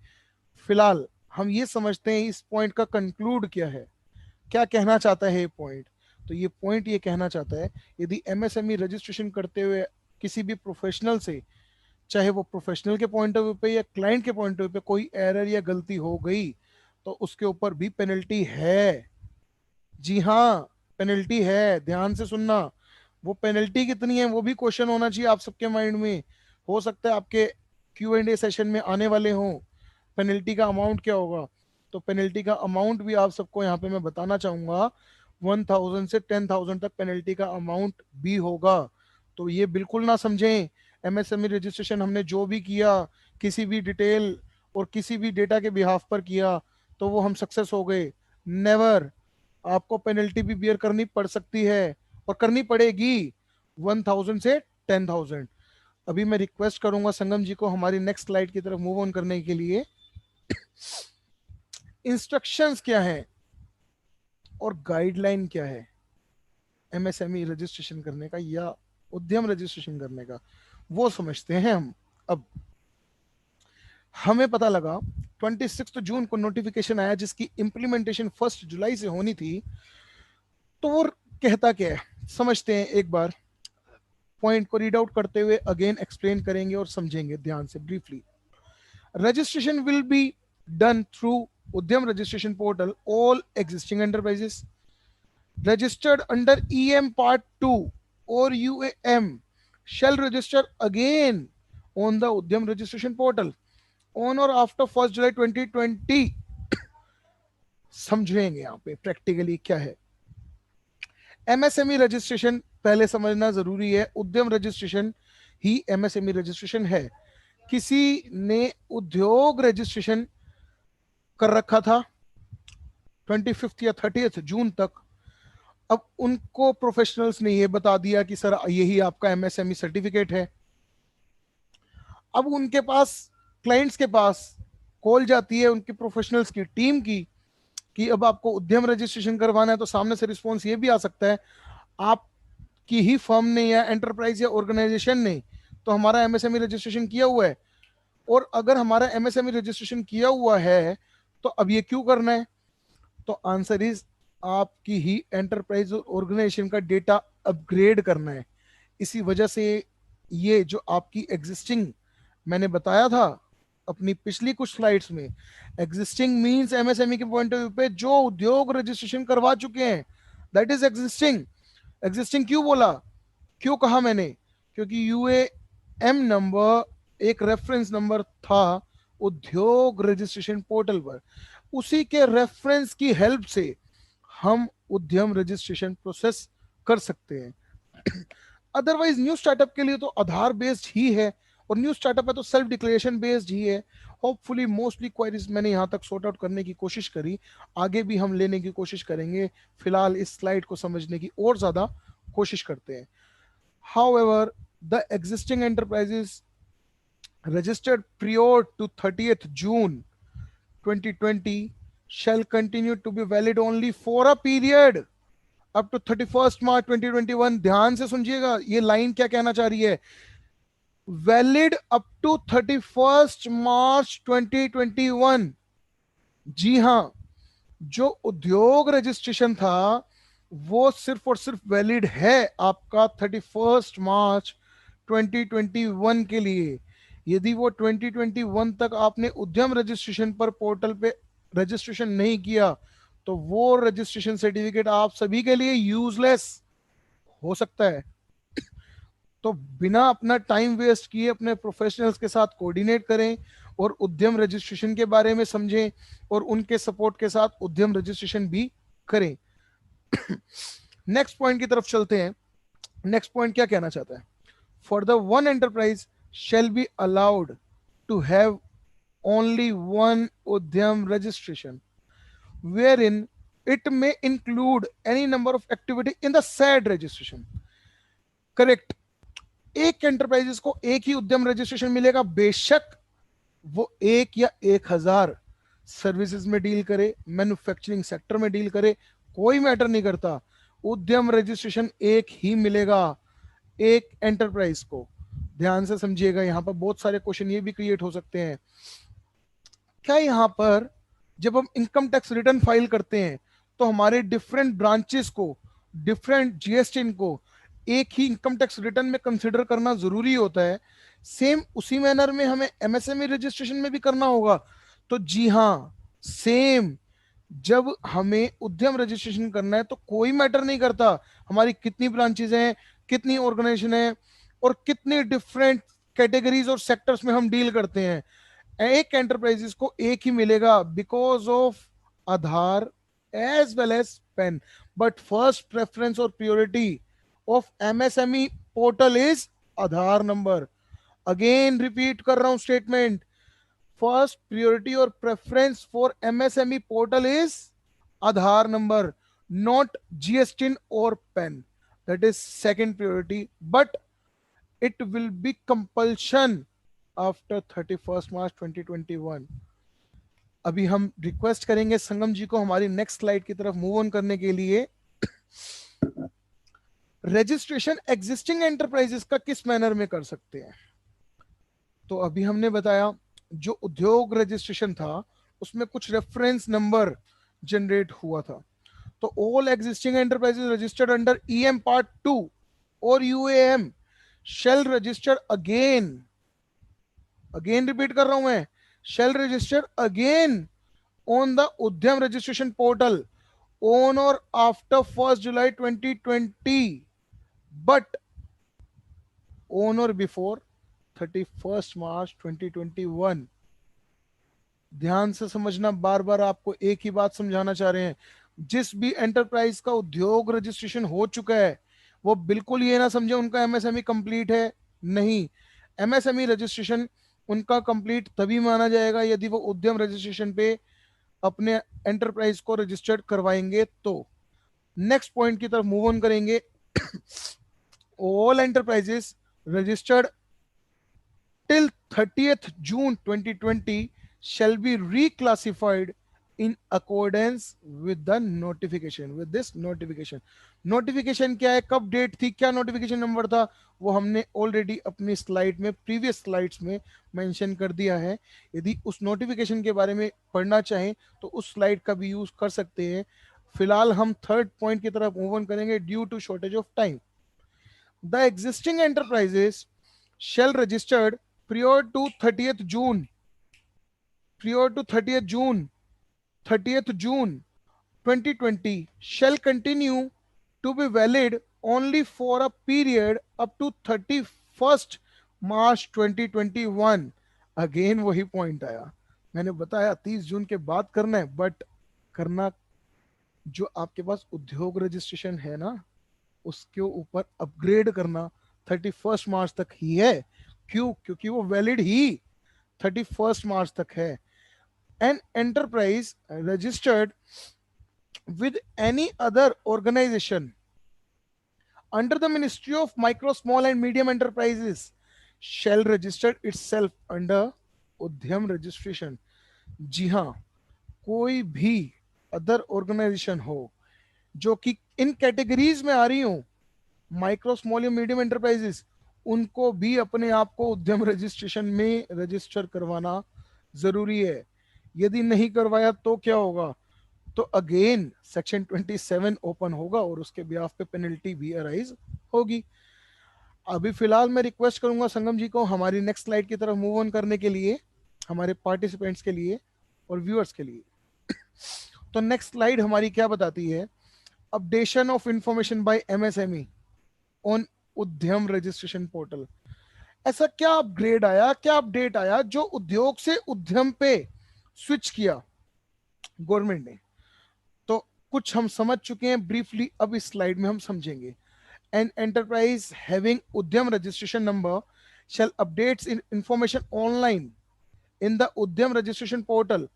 फिलहाल हम ये समझते हैं इस पॉइंट का कंक्लूड क्या है, क्या कहना चाहता है ये पॉइंट। तो ये पॉइंट ये कहना चाहता है, यदि एमएसएमई रजिस्ट्रेशन करते हुए किसी भी प्रोफेशनल से, चाहे वो प्रोफेशनल के पॉइंट ऑफ व्यू पे या क्लाइंट के पॉइंट ऑफ व्यू पे कोई एरर या गलती हो गई, तो उसके ऊपर भी पेनल्टी है। जी हाँ, पेनल्टी है, ध्यान से सुनना। वो पेनल्टी कितनी है वो भी क्वेश्चन होना चाहिए आप सबके माइंड में। हो सकता है आपके Q&A सेशन में आने वाले हों, पेनल्टी का अमाउंट क्या होगा। तो पेनल्टी का अमाउंट भी आप सबको यहाँ पे मैं बताना चाहूंगा। 1000 से 10,000 तक पेनल्टी का अमाउंट भी होगा। तो ये बिल्कुल ना समझें एमएसएमई रजिस्ट्रेशन हमने जो भी किया, किसी भी डिटेल और किसी भी डेटा के बिहाफ पर किया, तो वो हम सक्सेस हो गए। नेवर। आपको पेनल्टी भी बियर करनी पड़ सकती है और करनी पड़ेगी 1000 से 10,000। अभी मैं रिक्वेस्ट करूंगा संगम जी को हमारी नेक्स्ट स्लाइड की तरफ मूव ऑन करने के लिए। इंस्ट्रक्शंस क्या है और गाइडलाइन क्या है एमएसएमई रजिस्ट्रेशन करने का या उद्यम रजिस्ट्रेशन करने का, वो समझते हैं हम। अब हमें पता लगा 26 जून को नोटिफिकेशन आया जिसकी इंप्लीमेंटेशन 1 जुलाई से होनी थी। तो वो कहता क्या है समझते हैं एक बार। पॉइंट को रीड आउट करते हुए अगेन एक्सप्लेन करेंगे और समझेंगे ध्यान से briefly. Registration will be done through Udyam registration portal. All existing enterprises registered under EM Part 2 or UAM shall register again on the Udyam registration portal on or after 1st July 2020। समझेंगे यहाँ पे practically क्या है MSME registration, पहले समझना जरूरी है। उद्यम रजिस्ट्रेशन ही एमएसएमई रजिस्ट्रेशन है। किसी ने उद्योग रजिस्ट्रेशन कर रखा था 25 या 30 जून तक, अब उनको प्रोफेशनल्स ने ये बता दिया कि सर यही आपका एमएसएमई सर्टिफिकेट है। अब उनके पास, क्लाइंट्स के पास कॉल जाती है उनके प्रोफेशनल्स की टीम की कि अब आपको उद्यम रजिस्ट्रेशन करवाना है। तो सामने से रिस्पॉन्स ये भी आ सकता है आपकी ही फर्म ने या एंटरप्राइज या ऑर्गेनाइजेशन ने तो हमारा एमएसएमई रजिस्ट्रेशन किया हुआ है, और अगर हमारा एमएसएमई रजिस्ट्रेशन किया हुआ है तो अब ये क्यों करना है। तो आंसर इज आपकी ही एंटरप्राइज और ऑर्गेनाइजेशन का डेटा अपग्रेड करना है। इसी वजह से ये जो आपकी एग्जिस्टिंग, मैंने बताया था अपनी पिछली कुछ स्लाइड्स में, एग्जिस्टिंग मींस एमएसएमई के पॉइंट ऑफ व्यू पे जो उद्योग रजिस्ट्रेशन करवा चुके हैं, दैट इज एग्जिस्टिंग। एग्जिस्टिंग क्यों बोला, क्यों कहा मैंने, क्योंकि यूएएम नंबर एक रेफरेंस नंबर था उद्योग रजिस्ट्रेशन पोर्टल पर। उसी के रेफरेंस की हेल्प से हम उद्यम रजिस्ट्रेशन प्रोसेस कर सकते हैं। अदरवाइज न्यू स्टार्टअप के लिए तो आधार बेस्ड ही है, और न्यू स्टार्टअप है तो सेल्फ डिक्लेरेशन बेस्ड ही है। होपफुली मोस्टली क्वेरीज मैंने यहाँ तक सॉर्ट आउट करने की कोशिश करी, आगे भी हम लेने की कोशिश करेंगे। फिलहाल इस स्लाइड को समझने की और ज्यादा कोशिश करते हैं। However, the existing enterprises registered prior to 30th June 2020 shall continue to be valid only for a period up to 31st March 2021। ध्यान से सुनिएगा ये लाइन क्या कहना चाह रही है, वैलिड अप टू 31st मार्च 2021। जी हाँ, जो उद्योग रजिस्ट्रेशन था वो सिर्फ और सिर्फ वैलिड है आपका 31 मार्च 2021 के लिए। यदि वो 2021 तक आपने उद्यम रजिस्ट्रेशन पर पोर्टल पे रजिस्ट्रेशन नहीं किया तो वो रजिस्ट्रेशन सर्टिफिकेट आप सभी के लिए यूजलेस हो सकता है। तो बिना अपना टाइम वेस्ट किए अपने प्रोफेशनल्स के साथ कोऑर्डिनेट करें और उद्यम रजिस्ट्रेशन के बारे में समझें और उनके सपोर्ट के साथ उद्यम रजिस्ट्रेशन भी करें। नेक्स्ट पॉइंट की तरफ चलते हैं। नेक्स्ट पॉइंट क्या कहना चाहता है, for the one enterprise shall be allowed to have only one Udyam registration, wherein it may include any number of activity in the said registration। Correct। एक एंटरप्राइजेस को एक ही उद्यम रजिस्ट्रेशन मिलेगा, बेशक वो 1 या 1000 सर्विसेज में डील करे, मैन्युफैक्चरिंग सेक्टर में डील करे, कोई मैटर नहीं करता, उद्यम रजिस्ट्रेशन एक ही मिलेगा एक एंटरप्राइज को। ध्यान से समझिएगा, यहां पर बहुत सारे क्वेश्चन ये भी क्रिएट हो सकते हैं। क्या यहां पर जब हम इनकम टैक्स रिटर्न फाइल करते हैं तो हमारे डिफरेंट ब्रांचेस को, डिफरेंट जीएसटी को एक ही इनकम टैक्स रिटर्न में कंसिडर करना जरूरी होता है? सेम उसी मैनर में हमें एमएसएमई रजिस्ट्रेशन में भी करना होगा। तो जी हाँ, सेम जब हमें उद्यम रजिस्ट्रेशन करना है तो कोई मैटर नहीं करता हमारी कितनी ब्रांचेज हैं, कितनी ऑर्गेनाइजेशन है और कितनी डिफरेंट कैटेगरीज और सेक्टर्स में हम डील करते हैं, एक एंटरप्राइजेस को एक ही मिलेगा because of Aadhaar as well as PAN. But first preference और priority of MSME portal is Aadhaar number. Again repeat कर रहा हूं स्टेटमेंट, फर्स्ट प्रियोरिटी और preference for MSME portal is Aadhaar number, not GSTIN or PAN. That is second priority, but it will be compulsion after 31st March 2021. अभी हम request करेंगे संगम जी को हमारी next slide की तरफ मूव ऑन करने के लिए। रजिस्ट्रेशन एग्जिस्टिंग एंटरप्राइजेस का किस मैनर में कर सकते हैं? तो अभी हमने बताया जो उद्योग रजिस्ट्रेशन था उसमें कुछ रेफरेंस नंबर जनरेट हुआ था। तो all existing enterprises registered under EM part 2 और UAM shall register again repeat कर रहा हूं मैं, shall register again on the Udyam registration portal on और after 1st July 2020 but on और बिफोर 31st March 2021। ध्यान से समझना, बार बार आपको एक ही बात समझाना चाह रहे हैं। जिस भी एंटरप्राइज का उद्योग रजिस्ट्रेशन हो चुका है वो बिल्कुल ये ना समझे उनका एमएसएमई कंप्लीट है, नहीं। एमएसएमई रजिस्ट्रेशन उनका कंप्लीट तभी माना जाएगा यदि वो उद्यम रजिस्ट्रेशन पे अपने एंटरप्राइज को रजिस्टर्ड करवाएंगे। तो नेक्स्ट पॉइंट की तरफ मूव ऑन करेंगे। All enterprises registered till 30th June 2020 shall be reclassified in accordance with the notification, with this notification। Notification क्या है, कब डेट थी, क्या नोटिफिकेशन नंबर था, वो हमने ऑलरेडी अपनी स्लाइड में, प्रीवियस स्लाइड्स में मेंशन कर दिया है। यदि उस नोटिफिकेशन के बारे में पढ़ना चाहें तो उस स्लाइड का भी यूज कर सकते हैं। फिलहाल हम थर्ड पॉइंट की तरफ मूव ऑन करेंगे due to shortage of time. The existing enterprises shall registered prior to 30th June 2020 shall continue to be valid only for a period up to 31st March 2021। Again वही point आया, मैंने बताया 30 जून के बाद करना है, but करना जो आपके पास उद्योग रजिस्ट्रेशन है ना उसके ऊपर अपग्रेड करना 31st मार्च तक ही है। क्यों? क्योंकि वो वैलिड ही 31st मार्च तक है। An enterprise registered with any other organisation under the ministry of micro small and medium enterprises shall registered itself under Udyam registration. जी हाँ, कोई भी अदर ऑर्गेनाइजेशन हो जो कि इन कैटेगरीज में आ रही हो, माइक्रो स्मॉल या मीडियम एंटरप्राइजेस, उनको भी अपने आप को उद्यम रजिस्ट्रेशन में रजिस्टर करवाना जरूरी है। यदि नहीं करवाया तो क्या होगा? तो अगेन सेक्शन 27 ओपन होगा और उसके बिहाफ पे पेनल्टी भी अराइज होगी। अभी फिलहाल मैं रिक्वेस्ट करूंगा संगम जी को हमारी नेक्स्ट स्लाइड की तरफ मूव ऑन करने के लिए, हमारे पार्टिसिपेंट्स के लिए और व्यूअर्स के लिए। तो नेक्स्ट स्लाइड हमारी क्या बताती है? Updation of information bye MSME on Udyam registration portal. ऐसा क्या अपग्रेड आया, क्या अपडेट आया जो उद्योग से उद्यम पे स्विच किया गवर्नमेंट ने? तो कुछ हम समझ चुके हैं ब्रीफली, अब इस स्लाइड में हम समझेंगे। एन एंटरप्राइज हैविंग उद्यम registration number shall updates information online in the Udyam registration portal,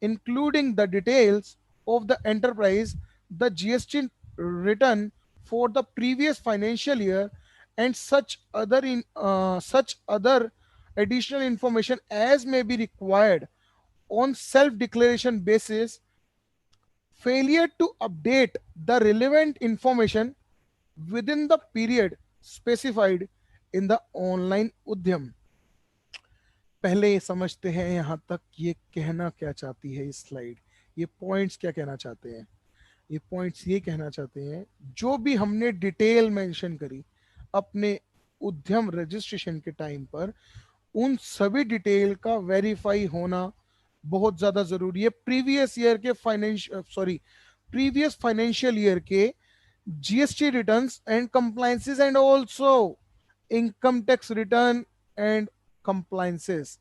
including the details of the enterprise, the GST return for the previous financial year, and such other additional information as may be required on self declaration basis. Failure to update the relevant information within the period specified in the online उद्यम. पहले ये समझते हैं यहां तक ये कहना क्या चाहती है इस स्लाइड. ये पॉइंट्स क्या कहना चाहते हैं. ये पॉइंट्स ये कहना चाहते हैं जो भी हमने डिटेल मेंशन करी अपने उद्यम रजिस्ट्रेशन के टाइम पर, उन सभी डिटेल का वेरीफाई होना बहुत ज्यादा जरूरी है. प्रीवियस फाइनेंशियल ईयर के GST returns and compliances and also income tax return and compliances.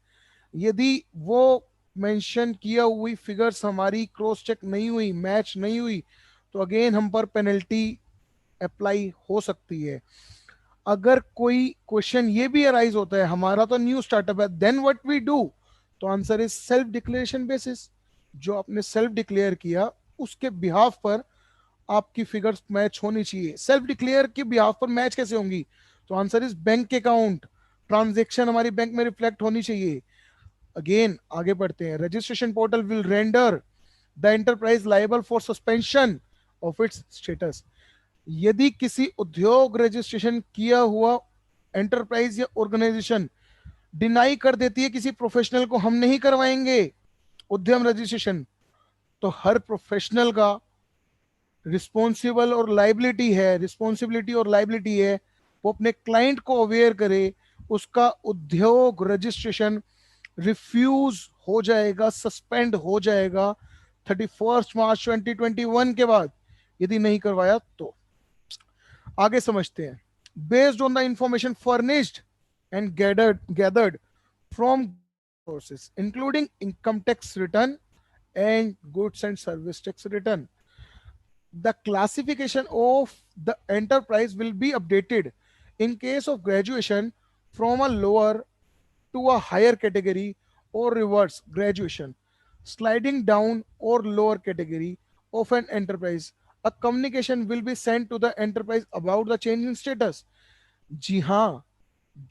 यदि वो मेंशन किया हुई फिगर्स हमारी क्रॉस चेक नहीं हुई, मैच नहीं हुई, तो अगेन हम पर पेनल्टी अप्लाई हो सकती है. अगर कोई क्वेश्चन ये भी अराइज होता है हमारा तो न्यू स्टार्टअप है, देन व्हाट वी डू, तो answer is self declaration basis. जो आपने सेल्फ डिक्लेयर किया उसके बिहाफ पर आपकी फिगर्स मैच होनी चाहिए. सेल्फ डिक्लेयर के बिहाफ पर मैच कैसे होंगी, तो answer is bank account transaction हमारी बैंक में रिफ्लेक्ट होनी चाहिए. अगेन आगे बढ़ते हैं. Registration portal will render the enterprise liable for suspension of its status. यदि किसी उद्योग रजिस्ट्रेशन किया हुआ एंटरप्राइज या ऑर्गेनाइजेशन डिनाई कर देती है किसी प्रोफेशनल को, हम नहीं करवाएंगे उद्यम रजिस्ट्रेशन, तो हर प्रोफेशनल का रिस्पॉन्सिबिलिटी और लाइबिलिटी है वो अपने क्लाइंट को अवेयर करे. उसका उद्योग रजिस्ट्रेशन रिफ्यूज हो जाएगा, सस्पेंड हो जाएगा 31 मार्च 2021 के बाद यदि नहीं करवाया तो. आगे समझते हैं. Based on the information furnished and gathered from sources including income tax return and goods and service tax return, the classification of the enterprise will be updated in case of graduation from a lower to a higher category or reverse graduation, sliding down or lower category of an enterprise. A communication will be sent to the enterprise about the change in status. जी हाँ,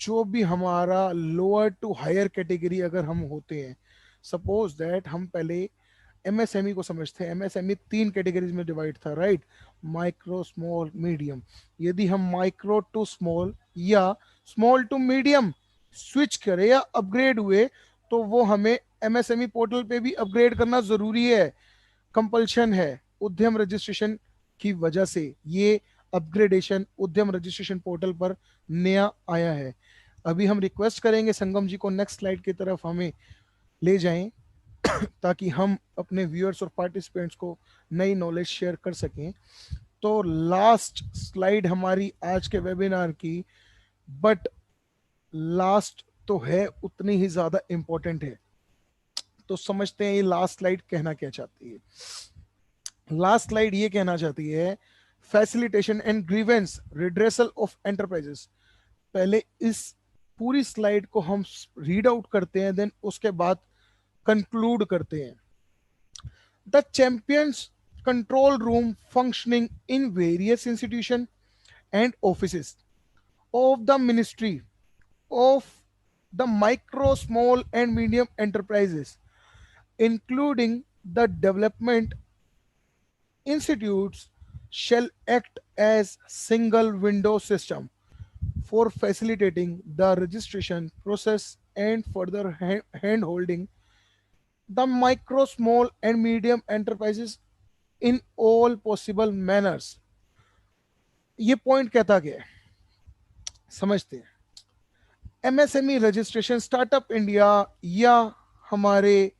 जो भी हमारा lower to hire category अगर हम होते हैं, suppose that हम पहले एमएसएमई को समझते हैं. एमएसएमई 3 कैटेगरीज में डिवाइड था, राइट, माइक्रो, स्मॉल, मीडियम. यदि हम माइक्रो टू स्मॉल या स्मॉल टू मीडियम स्विच करें या अपग्रेड हुए तो वो हमें एमएसएमई पोर्टल पे भी अपग्रेड करना जरूरी है, कंपल्शन है. उद्यम रजिस्ट्रेशन की वजह से ये अपग्रेडेशन उद्यम रजिस्ट्रेशन पोर्टल पर नया आया है. अभी हम रिक्वेस्ट करेंगे संगम जी को नेक्स्ट स्लाइड की तरफ हमें ले जाएं ताकि हम अपने व्यूअर्स और पार्टिसिपेंट्स को नई नॉलेज शेयर कर सकें. तो लास्ट स्लाइड हमारी आज के वेबिनार की, बट लास्ट तो है उतनी ही ज्यादा इंपॉर्टेंट है. तो समझते हैं ये लास्ट स्लाइड कहना क्या चाहती है. लास्ट स्लाइड ये कहना चाहती है facilitation and grievance redressal of enterprises. पहले इस पूरी स्लाइड को हम रीड आउट करते हैं, देन उसके बाद कंक्लूड करते हैं. The champions control room functioning in various institution and offices of the ministry of the micro, small and medium enterprises including the development institutes shall act as single window system for facilitating the registration process and further hand holding the micro, small and medium enterprises in all possible manners. ये point कहता क्या है समझते हैं. MSME registration startup India या हमारे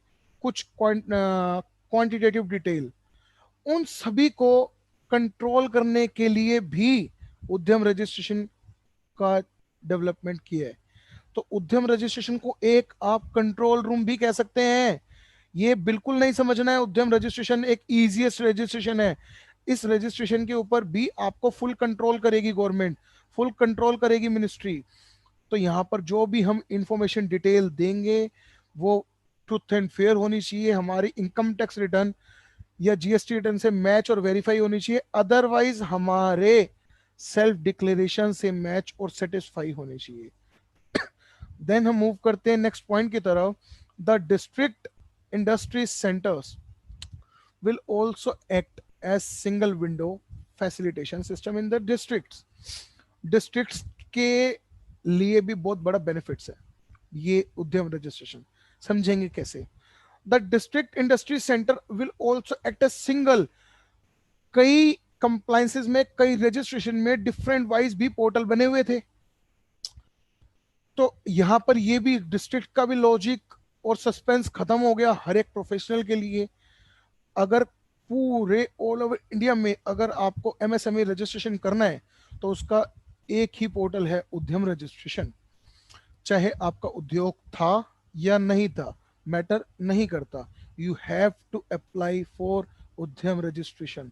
कुछ quantitative detail, उन सभी को कंट्रोल करने के लिए भी उद्यम रजिस्ट्रेशन का डेवलपमेंट किया है. तो उद्यम रजिस्ट्रेशन को एक आप कंट्रोल रूम भी कह सकते हैं. ये बिल्कुल नहीं समझना है उद्यम रजिस्ट्रेशन एक इजीएस्ट रजिस्ट्रेशन है. इस रजिस्ट्रेशन के ऊपर भी आपको फुल कंट्रोल करेगी गवर्नमेंट, फुल कंट्रोल करेगी मिनिस्ट्री. तो यहाँ पर जो भी हम इंफॉर्मेशन डिटेल देंगे वो ट्रूथ एंड फेयर होनी चाहिए, हमारी इनकम टैक्स रिटर्न या जीएसटी रिटर्न से मैच और वेरीफाई होनी चाहिए. अदरवाइज हमारे सेल्फ डिक्लेरेशन से मैच और सेटिस्फाई होने चाहिए। देन हम मूव करते हैं नेक्स्ट पॉइंट की तरफ। The district industry centres will also act as single window facilitation system in the districts। Districts के लिए भी बहुत बड़ा बेनिफिट्स है ये उद्यम रजिस्ट्रेशन। समझेंगे कैसे। The district industry centre will also act as single. कई कंप्लायंसेस में, कई रजिस्ट्रेशन में डिफरेंट वाइज भी पोर्टल बने हुए थे, तो यहां पर ये भी डिस्ट्रिक्ट का भी लॉजिक और सस्पेंस खत्म हो गया हर एक प्रोफेशनल के लिए। अगर पूरे ऑल ओवर इंडिया में अगर आपको एमएसएमई रजिस्ट्रेशन करना है तो उसका एक ही पोर्टल है, उद्यम रजिस्ट्रेशन। चाहे आपका उद्योग था या नहीं था, मैटर नहीं करता, you have to apply for Udyam registration.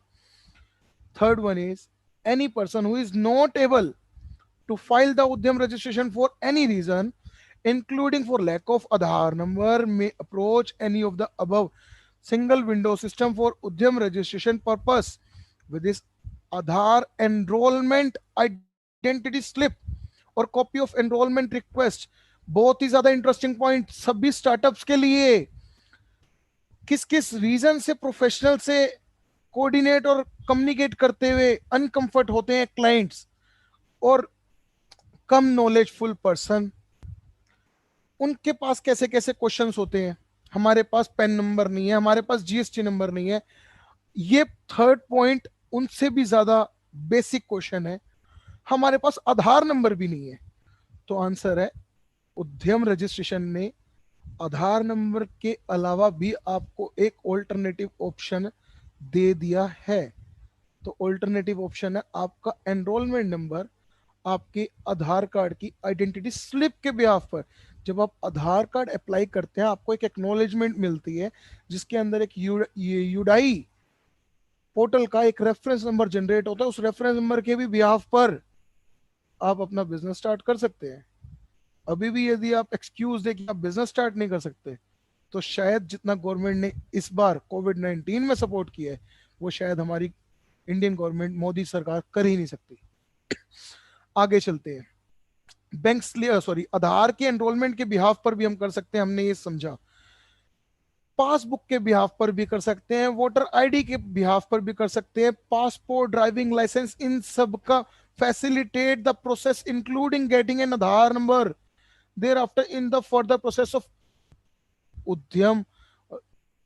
Third one is any person who is not able to file the Udyam registration for any reason, including for lack of Aadhaar number, may approach any of the above single window system for Udyam registration purpose with this Aadhaar enrollment identity slip और copy of enrollment request। बहुत ही ज्यादा interesting point सभी startups के लिए। किस किस reason से प्रोफेशनल से कोऑर्डिनेट और कम्युनिकेट करते हुए अनकंफर्ट होते हैं क्लाइंट्स, और कम नॉलेजफुल पर्सन, उनके पास कैसे कैसे क्वेश्चंस होते हैं। हमारे पास पैन नंबर नहीं है, हमारे पास जीएसटी नंबर नहीं है। ये थर्ड पॉइंट उनसे भी ज्यादा बेसिक क्वेश्चन है। हमारे पास आधार नंबर भी नहीं है। तो आंसर है उद्यम रजिस्ट्रेशन ने आधार नंबर के अलावा भी आपको एक ऑल्टरनेटिव ऑप्शन दे दिया है। तो ऑल्टरनेटिव ऑप्शन है आपका एनरोलमेंट नंबर आपके आधार कार्ड की आइडेंटिटी स्लिप के बिहाफ पर। जब आप आधार कार्ड अप्लाई करते हैं आपको एक एक्नॉलेजमेंट मिलती है जिसके अंदर एक यूडाई पोर्टल का एक रेफरेंस नंबर जनरेट होता है। उस रेफरेंस नंबर के भी बिहाफ पर आप अपना बिजनेस स्टार्ट कर सकते हैं। अभी भी यदि आप एक्सक्यूज दे कि आप बिजनेस स्टार्ट नहीं कर सकते, तो शायद जितना गवर्नमेंट ने इस बार कोविड-19 में सपोर्ट किया है वो शायद हमारी इंडियन गवर्नमेंट मोदी सरकार कर ही नहीं सकती। आगे चलते हैं। बैंक आधार के एनरोलमेंट के बिहाफ पर भी हम कर सकते हैं, हमने ये समझा। पासबुक के बिहाफ पर भी कर सकते हैं, वोटर आईडी के बिहाफ पर भी कर सकते हैं, पासपोर्ट, ड्राइविंग लाइसेंस, इन सब का facilitate the process including getting an Aadhaar number there after in the further process of Udyam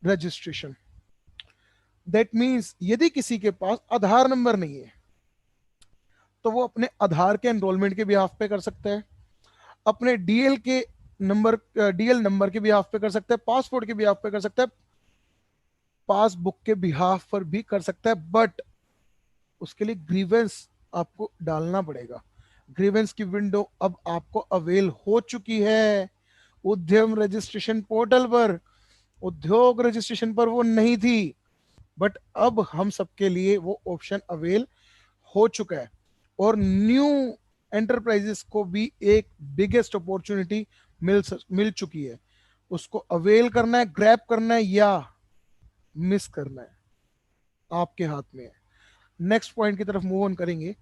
registration. That means यदि किसी के पास आधार नंबर नहीं है तो वो अपने आधार के एनरोलमेंट के बिहाफ पे कर सकता है, अपने डीएल नंबर के बिहाफ पे कर सकता है, पासपोर्ट के बिहाफ पे कर सकता है, पासबुक के बिहाफ पर भी कर सकता है। बट उसके लिए ग्रीवेंस आपको डालना पड़ेगा। ग्रीवेंस की विंडो अब आपको अवेल हो चुकी है उद्यम रजिस्ट्रेशन पोर्टल पर। उद्योग रजिस्ट्रेशन पर वो नहीं थी, बट अब हम सबके लिए वो ऑप्शन अवेल हो चुका है। और न्यू एंटरप्राइजेस को भी एक बिगेस्ट अपॉर्चुनिटी मिल चुकी है। उसको अवेल करना है, ग्रैब करना है या मिस करना है, आपके हाथ में है। नेक्स्ट पॉइंट की तरफ मूव ऑन करेंगे।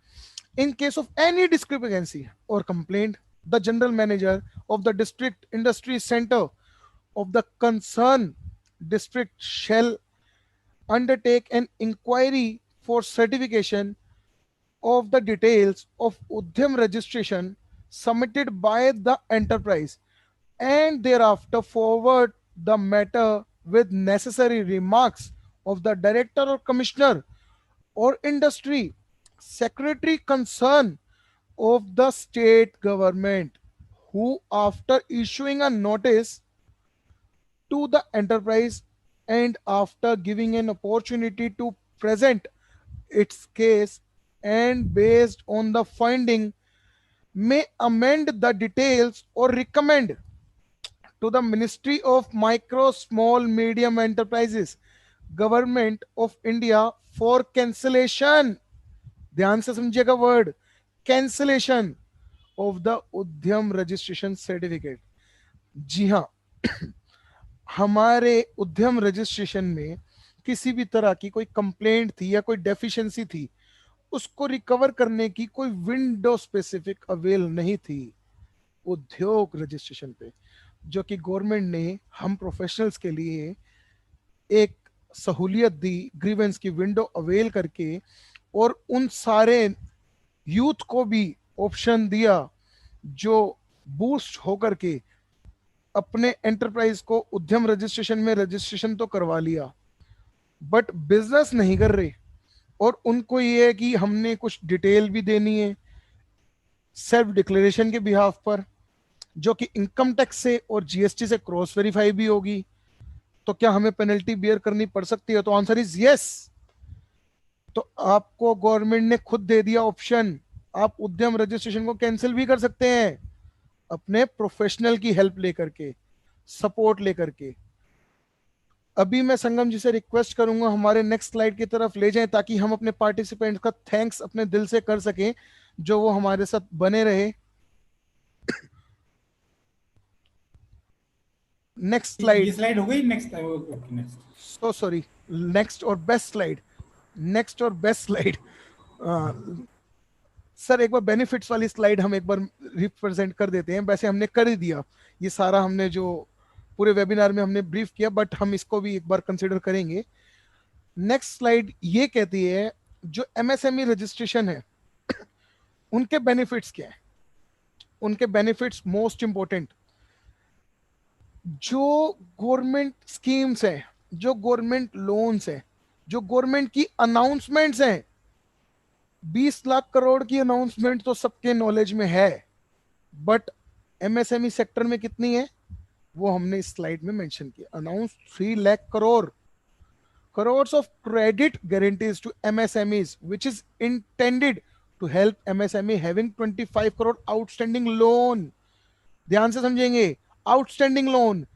In case of any discrepancy और complaint, the general manager of the district industry centre of the concerned district shall undertake an inquiry for certification of the details of Udyam registration submitted by the enterprise and thereafter forward the matter with necessary remarks of the director or commissioner or industry secretary concerned of the state government, who after issuing a notice to the enterprise and after giving an opportunity to present its case and based on the finding may amend the details or recommend to the Ministry of Micro, Small, Medium Enterprises, Government of India for cancellation, ध्यान से समझिएगा word, cancellation of the उद्यम registration certificate। जी हाँ, हमारे उद्यम registration में किसी भी तरह की कोई कंप्लेंट थी या कोई डेफिशिएंसी थी, उसको रिकवर करने की कोई विंडो स्पेसिफिक अवेल नहीं थी उद्योग रजिस्ट्रेशन पे, जो कि गवर्नमेंट ने हम प्रोफेशनल्स के लिए एक सहूलियत दी ग्रीवेंस की विंडो अवेल करके, और उन सारे यूथ को भी ऑप्शन दिया जो बूस्ट होकर के अपने एंटरप्राइज को उद्यम रजिस्ट्रेशन में रजिस्ट्रेशन तो करवा लिया बट बिजनेस नहीं कर रहे, और उनको ये है कि हमने कुछ डिटेल भी देनी है सेल्फ डिक्लेरेशन के बिहाफ पर, जो कि इनकम टैक्स से और जीएसटी से क्रॉस वेरीफाई भी होगी। तो क्या हमें पेनल्टी बियर करनी पड़ सकती है? तो आंसर इज यस। तो आपको गवर्नमेंट ने खुद दे दिया ऑप्शन, आप उद्यम रजिस्ट्रेशन को कैंसिल भी कर सकते हैं अपने प्रोफेशनल की हेल्प लेकर के, सपोर्ट लेकर के। अभी मैं संगम जी से रिक्वेस्ट करूंगा हमारे नेक्स्ट स्लाइड की तरफ ले जाएं, ताकि हम अपने पार्टिसिपेंट्स का थैंक्स अपने दिल से कर सकें, जो वो हमारे साथ बने रहे। नेक्स्ट स्लाइड, ये स्लाइड हो गई, next next, so sorry, next और बेस्ट स्लाइड, नेक्स्ट और बेस्ट स्लाइड। सर एक बार बेनिफिट्स वाली स्लाइड हम एक बार रिप्रेजेंट कर देते हैं। वैसे हमने कर ही दिया ये सारा, हमने जो पूरे वेबिनार में हमने ब्रीफ किया, बट हम इसको भी एक बार कंसिडर करेंगे। नेक्स्ट स्लाइड ये कहती है जो एमएसएमई रजिस्ट्रेशन है उनके बेनिफिट्स क्या है। उनके बेनिफिट्स मोस्ट इंपॉर्टेंट, जो गवर्नमेंट स्कीम्स हैं, जो गवर्नमेंट लोन्स हैं, जो गवर्नमेंट की अनाउंसमेंट्स हैं, 20 लाख करोड़ की अनाउंसमेंट तो सबके नॉलेज में है, बट एमएसएमई सेक्टर में कितनी है वो हमने इस स्लाइड में मेंशन किया। Announce 3 lakh crores of credit guarantees to MSMEs, which is intended to help MSME having 25 crore outstanding loan। ध्यान से समझेंगे, आउटस्टैंडिंग लोन,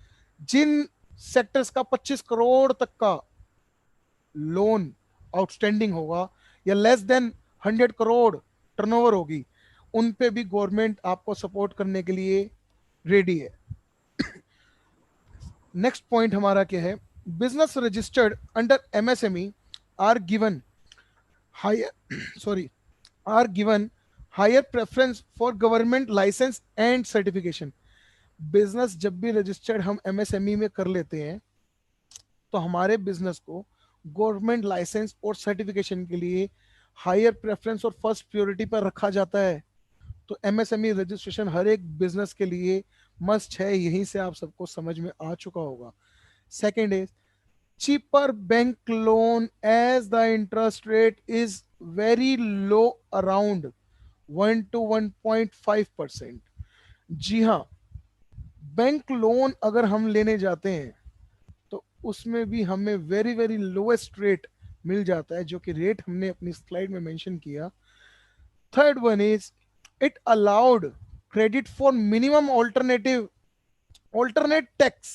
जिन सेक्टर्स का 25 करोड़ तक का लोन आउटस्टैंडिंग होगा या लेस देन 100 करोड़ टर्नओवर होगी, उन पे भी गवर्नमेंट आपको सपोर्ट करने के लिए रेडी है। नेक्स्ट पॉइंट हमारा क्या है, business registered under MSME are given higher preference for government licence and certification. Business जब भी रजिस्टर्ड हम एमएसएमई में कर लेते हैं तो हमारे बिजनेस को गवर्नमेंट लाइसेंस और सर्टिफिकेशन के लिए हायर प्रेफरेंस और फर्स्ट प्रायोरिटी पर रखा जाता है। तो एमएसएमई रजिस्ट्रेशन हर एक बिजनेस के लिए मस्ट है, यहीं से आप सबको समझ में आ चुका होगा। Second is cheaper bank loan as the interest rate is very low, around 1 to 1.5%। जी हाँ, बैंक लोन अगर हम लेने जाते हैं तो उसमें भी हमें वेरी वेरी लोएस्ट रेट मिल जाता है, जो कि रेट हमने अपनी स्लाइड में मेंशन किया। Third one is it allowed credit for minimum alternate tax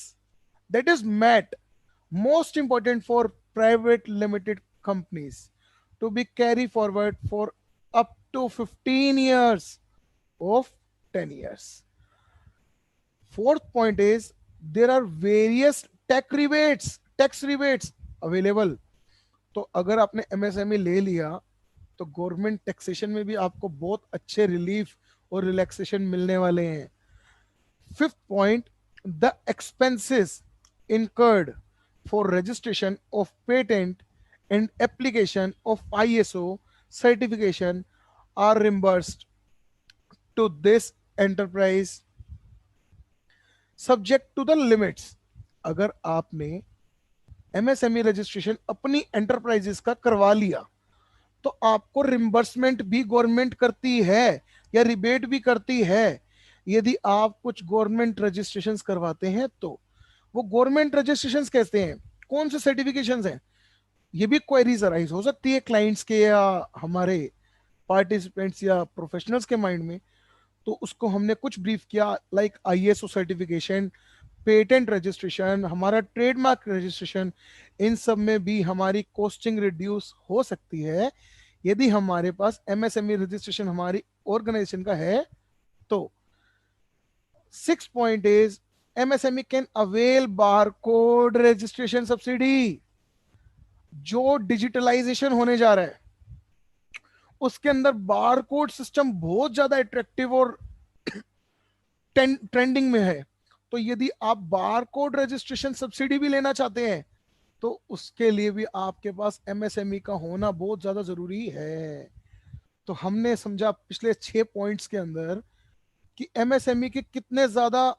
that is MAT, most important for private limited companies, to be carry forward for up to 15 years of 10 years। Fourth point is there are various tax rebates available। तो अगर आपने MSME ले लिया तो government taxation में भी आपको बहुत अच्छे रिलीफ और रिलैक्सेशन मिलने वाले हैं। Fifth point, the expenses incurred for registration of patent and application of ISO certification are reimbursed to this enterprise subject to the limits। अगर आपने एमएसएमई रजिस्ट्रेशन अपनी एंटरप्राइजेस का करवा लिया तो आपको रिम्बर्समेंट भी गवर्नमेंट करती है या रिबेट भी करती है। यदि आप कुछ गवर्नमेंट रजिस्ट्रेशंस करवाते हैं तो वो गवर्नमेंट रजिस्ट्रेशंस कहते हैं, कौन से सर्टिफिकेशंस हैं, ये भी क्वेरीज अराइज हो सकती है क्लाइंट्स के या हमारे पार्टिसिपेंट्स या प्रोफेशनल्स के माइंड में। तो उसको हमने कुछ ब्रीफ किया, like ISO certification, patent registration, हमारा ट्रेडमार्क रजिस्ट्रेशन, इन सब में भी हमारी कॉस्टिंग रिड्यूस हो सकती है यदि हमारे पास एमएसएमई रजिस्ट्रेशन हमारी ऑर्गेनाइजेशन का है तो। Six point is MSME can avail barcode registration subsidy। जो डिजिटलाइजेशन होने जा रहा है उसके अंदर बार कोड सिस्टम बहुत ज्यादा अट्रैक्टिव और ट्रेंडिंग में है। तो यदि आप बार कोड रजिस्ट्रेशन सब्सिडी भी लेना चाहते हैं तो उसके लिए भी आपके पास एमएसएमई का होना बहुत ज्यादा जरूरी है। तो हमने समझा पिछले 6 पॉइंट्स के अंदर कि एमएसएमई के कितने ज्यादा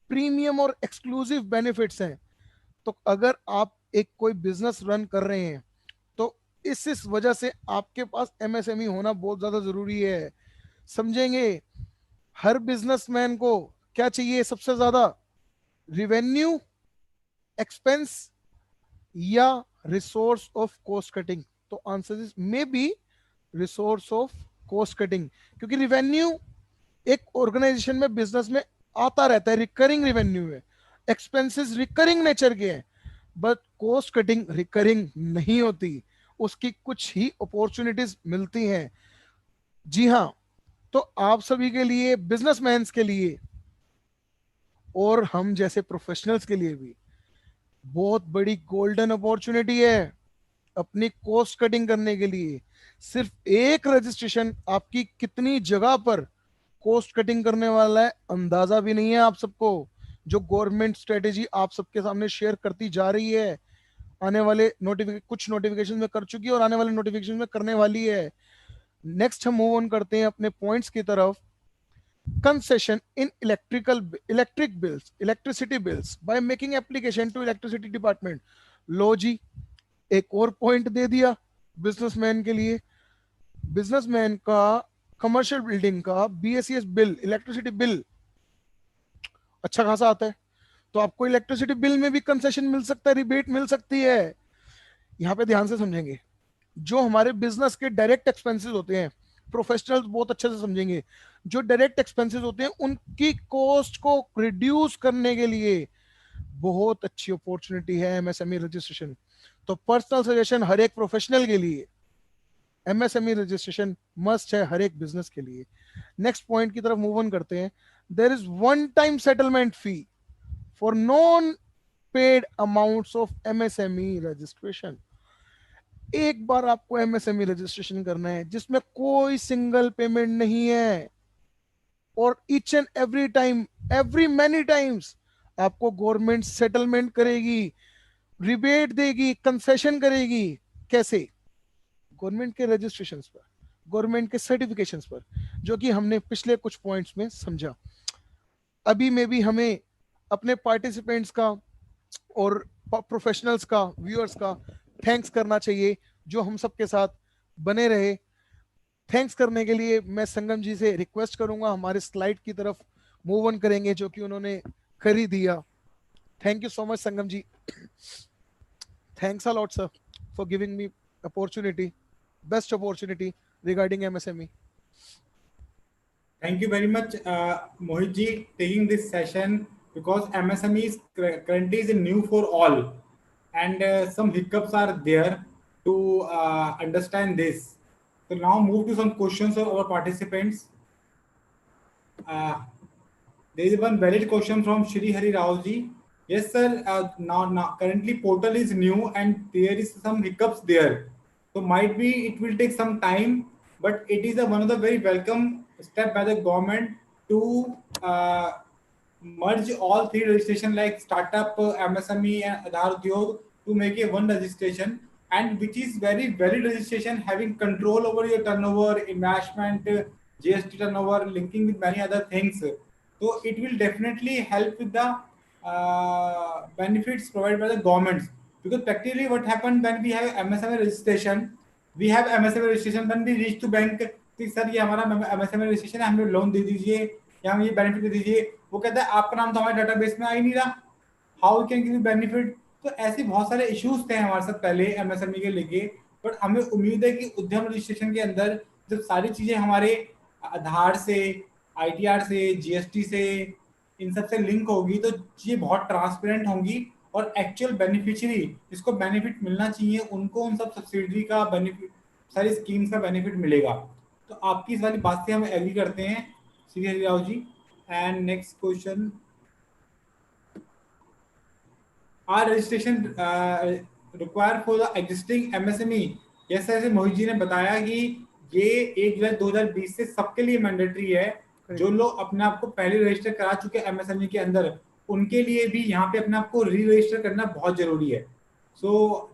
प्रीमियम और एक्सक्लूसिव बेनिफिट्स हैं। तो अगर आप एक कोई बिजनेस रन कर रहे हैं तो इस वजह से आपके पास एमएसएमई होना बहुत ज्यादा जरूरी है। समझेंगे, हर बिजनेसमैन को क्या चाहिए सबसे ज्यादा, रिवेन्यू, एक्सपेंस या रिसोर्स ऑफ कॉस्ट कटिंग? तो answer is may be resource of cost cutting, क्योंकि रिवेन्यू एक ऑर्गेनाइजेशन में बिजनेस में आता रहता है, रिकरिंग रेवेन्यू है, एक्सपेंसेस रिकरिंग नेचर के हैं, बट कॉस्ट कटिंग रिकरिंग नहीं होती, उसकी कुछ ही अपॉर्चुनिटीज मिलती हैं। जी हाँ, तो आप सभी के लिए, बिजनेसमैन के लिए और हम जैसे प्रोफेशनल्स के लिए भी बहुत बड़ी गोल्डन अपॉर्चुनिटी है अपनी कॉस्ट कटिंग करने के लिए। सिर्फ एक रजिस्ट्रेशन आपकी कितनी जगह पर कॉस्ट कटिंग करने वाला है अंदाजा भी नहीं है आप सबको। जो गवर्नमेंट स्ट्रेटेजी आप सबके सामने शेयर करती जा रही है, आने वाले कुछ नोटिफिकेशन में कर चुकी है और आने वाले नोटिफिकेशन में करने वाली है। नेक्स्ट हम मूव ऑन करते हैं अपने पॉइंट्स की तरफ। Concession in electric bills, electricity bills by making application to electricity department. लो जी, एक और पॉइंट दे दिया बिजनेसमैन के लिए। बिजनेसमैन का कमर्शियल बिल्डिंग का बीएसईएस बिल, इलेक्ट्रिसिटी बिल अच्छा खासा आता है, तो आपको इलेक्ट्रिसिटी बिल में भी कंसेशन मिल सकता है, रिबेट मिल सकती है। यहाँ पे ध्यान से समझेंगे, जो हमारे बिजनेस के डायरेक्ट एक्सपेंसेस होते हैं, प्रोफेशनल्स बहुत अच्छे से समझेंगे, जो डायरेक्ट एक्सपेंसेस होते हैं उनकी कॉस्ट को रिड्यूस करने के लिए बहुत अच्छी अपॉर्चुनिटी है एमएसएमई रजिस्ट्रेशन। तो पर्सनल सजेशन हर एक प्रोफेशनल के लिए, एमएसएमई रजिस्ट्रेशन मस्ट है हर एक बिजनेस के लिए। नेक्स्ट पॉइंट की तरफ मूव ऑन करते हैं। There is one time settlement fee for non paid amounts of MSME registration. एक बार आपको एमएसएमई रजिस्ट्रेशन करना है जिसमें कोई सिंगल पेमेंट नहीं है, और each and every time, every many times आपको गवर्नमेंट सेटलमेंट करेगी, रिबेट देगी, कंसेशन करेगी। कैसे? गवर्नमेंट के रजिस्ट्रेशंस पर, गवर्नमेंट के सर्टिफिकेशंस पर, जो कि हमने पिछले कुछ पॉइंट्स में समझा। अभी में भी हमें अपने पार्टिसिपेंट्स का और प्रोफेशनल्स का, व्यूअर्स का थैंक्स करना चाहिए जो हम सबके साथ बने रहे। थैंक्स करने के लिए मैं संगम जी से रिक्वेस्ट करूंगा हमारे स्लाइड की तरफ मूव ऑन करेंगे, जो कि उन्होंने कर ही दिया। Thank you so much Sangam ji. Thanks a lot sir for giving me opportunity, best opportunity regarding MSME. Thank you very much, Mohit ji, taking this session, because MSME is currently is new for all, and some hiccups are there to understand this. So now move to some questions of our participants. Uh, there is one valid question from Shri Hari Rao ji. Yes, sir. Now currently portal is new and there is some hiccups there. So might be it will take some time, but it is one of the very welcome step by the government to merge all three registration like startup, MSME and Aadhaar Udyog to make a one registration, and which is very valid registration having control over your turnover, investment, GST turnover, linking with many other things. So it will definitely help with the benefits provided by the governments. Because practically what happened when we have MSME registration, we have MSME registration when we reach to bank कि sir ये हमारा MSME registration है, हमें loan दे दीजिए या हमें ये benefit दे दीजिए, वो कहता है आपका नाम तो हमारे डाटाबेस में आ ही नहीं रहा, हाउ कैन गिव बेनिफिट। तो ऐसे बहुत सारे इश्यूज थे हमारे साथ पहले एमएसएमई के लेके, बट हमें उम्मीद है कि उद्यम रजिस्ट्रेशन के अंदर जब सारी चीजें हमारे आधार से, आईटीआर से, जीएसटी से, इन सब से लिंक होगी तो ये बहुत ट्रांसपेरेंट होंगी, और एक्चुअल बेनिफिशियरी जिसको बेनिफिट मिलना चाहिए उनको उन सब सब्सिडी का बेनिफिट, सारी स्कीम्स का बेनिफिट मिलेगा। तो आपकी इस वाली बात से हम एग्री करते हैं Shri Hari Rao ji. And next question, are registration require for the existing MSME? जैसे जैसे मोहित जी ने बताया कि ये 1 जुलाई 2020 से सबके लिए मैंडेटरी है। जो लोग अपने आप को पहले रजिस्टर करा चुके एमएसएमई के अंदर, उनके लिए भी यहाँ पे अपने आप को री रजिस्टर करना बहुत जरूरी है। सो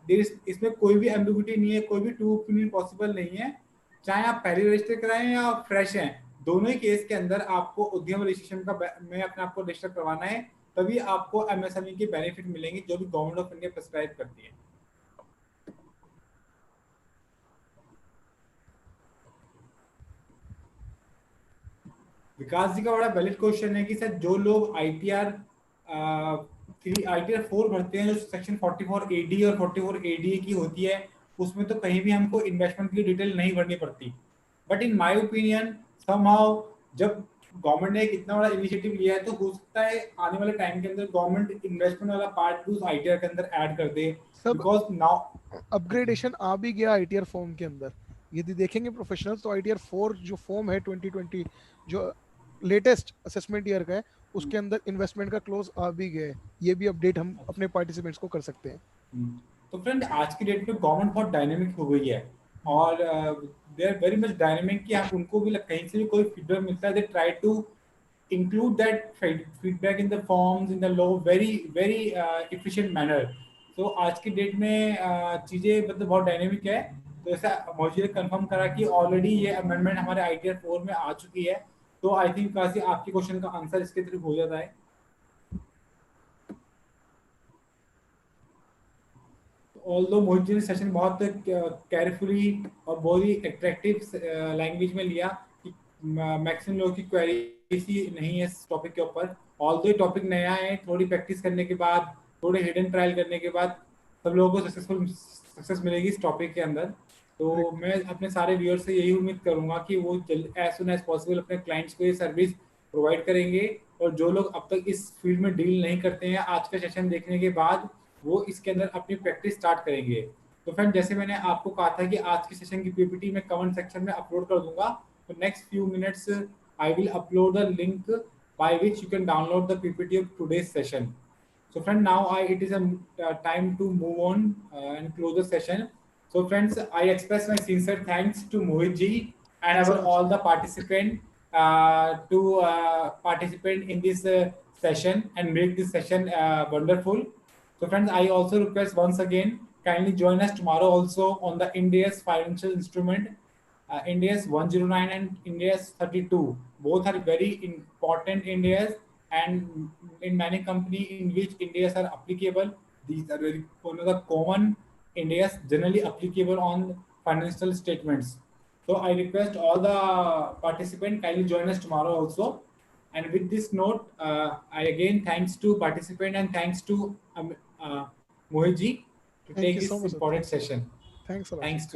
इसमें कोई भी एम्बिग्यूटी नहीं है, कोई भी टू ओपिनियन पॉसिबल नहीं है। चाहे आप पहले रजिस्टर कराएं या फ्रेश हैं, दोनों ही केस के अंदर आपको उद्यम रजिस्ट्रेशन का में अपने आप को रजिस्टर करवाना है, तभी आपको एमएसएमई के बेनिफिट मिलेंगे जो भी गवर्नमेंट ऑफ इंडिया प्रिस्क्राइब करती है। विकास जी का बड़ा वैलिड क्वेश्चन है कि सर जो लोग आईटीआर 4 भरते हैं, जो सेक्शन 44 एडी और 44 एडीए की होती है, उसमें तो कहीं भी हमको इन्वेस्टमेंट की डिटेल नहीं भरनी पड़ती। But in my opinion somehow जब गवर्नमेंट ने एक इतना बड़ा इनिशिएटिव लिया है, तो हो सकता है आने वाले टाइम के अंदर गवर्नमेंट इन्वेस्टमेंट वाला पार्ट भी उस आईटीआर के अंदर ऐड कर दे, बिकॉज नाउ अपग्रेडेशन आ भी गया आईटीआर फॉर्म के अंदर। यदि देखेंगे प्रोफेशनल्स तो आईटीआर 4 जो फॉर्म है 2020 जो लेटेस्ट असेसमेंट ईयर का है, उसके अंदर इन्वेस्टमेंट का क्लोज आ भी गया है। ये भी अपडेट हम अपने पार्टिसिपेंट्स को कर सकते हैं। तो फ्रेंड आज की डेट में गवर्नमेंट बहुत डायनेमिक हो गई है, और they are very much dynamic कि आप उनको भी कहीं से भी कोई फीडबैक मिलता है, they try to include that feedback in the forms in the law very efficient manner. So आज की डेट में चीजें मतलब बहुत डायनेमिक है। तो ऐसा मुझे ने कंफर्म करा कि ऑलरेडी ये अमेंडमेंट हमारे आईटीआर 4 में आ चुकी है, तो आई थिंक काफी आपके क्वेश्चन का आंसर इसके थ्रू हो जाता है। ऑल्दो मोहित जी ने सेशन बहुत केयरफुली और बहुत ही अट्रैक्टिव लैंग्वेज में लिया कि मैक्सिमम लोगों की क्वेरी ही नहीं है इस टॉपिक के ऊपर। ऑल्दो ये टॉपिक नया है, थोड़ी प्रैक्टिस करने के बाद, थोड़े हिडन ट्रायल करने के बाद सब लोगों को सक्सेस मिलेगी इस टॉपिक के अंदर। तो मैं अपने सारे व्यूअर से यही उम्मीद करूंगा कि वो एज सुन एज पॉसिबल अपने क्लाइंट्स को ये सर्विस प्रोवाइड करेंगे, और जो लोग अब तक इस फील्ड में डील नहीं करते हैं, आज का सेशन देखने के बाद वो इसके अंदर अपनी प्रैक्टिस स्टार्ट करेंगे। तो फ्रेंड जैसे मैंने आपको कहा था कि आज के सेशन की पीपीटी मैं कमेंट सेक्शन में अपलोड कर दूंगा, तो next few minutes I will upload the link by which you can download the PPT of today's session. So friend, now it is a time to move on and close the session. So friends, I express my sincere thanks to Mohit ji and all the participants to participate in this session and make this session wonderful. So friends, I also request once again, kindly join us tomorrow also on the India's financial instrument, India's 109 and India's 32. Both are very important Indias, and in many companies in which Indias are applicable, these are very one of the common Indias generally applicable on financial statements. So I request all the participants kindly join us tomorrow also. And with this note, I again thanks to participant and thanks to Mohit ji to take this important session. Thanks a lot. Thanks to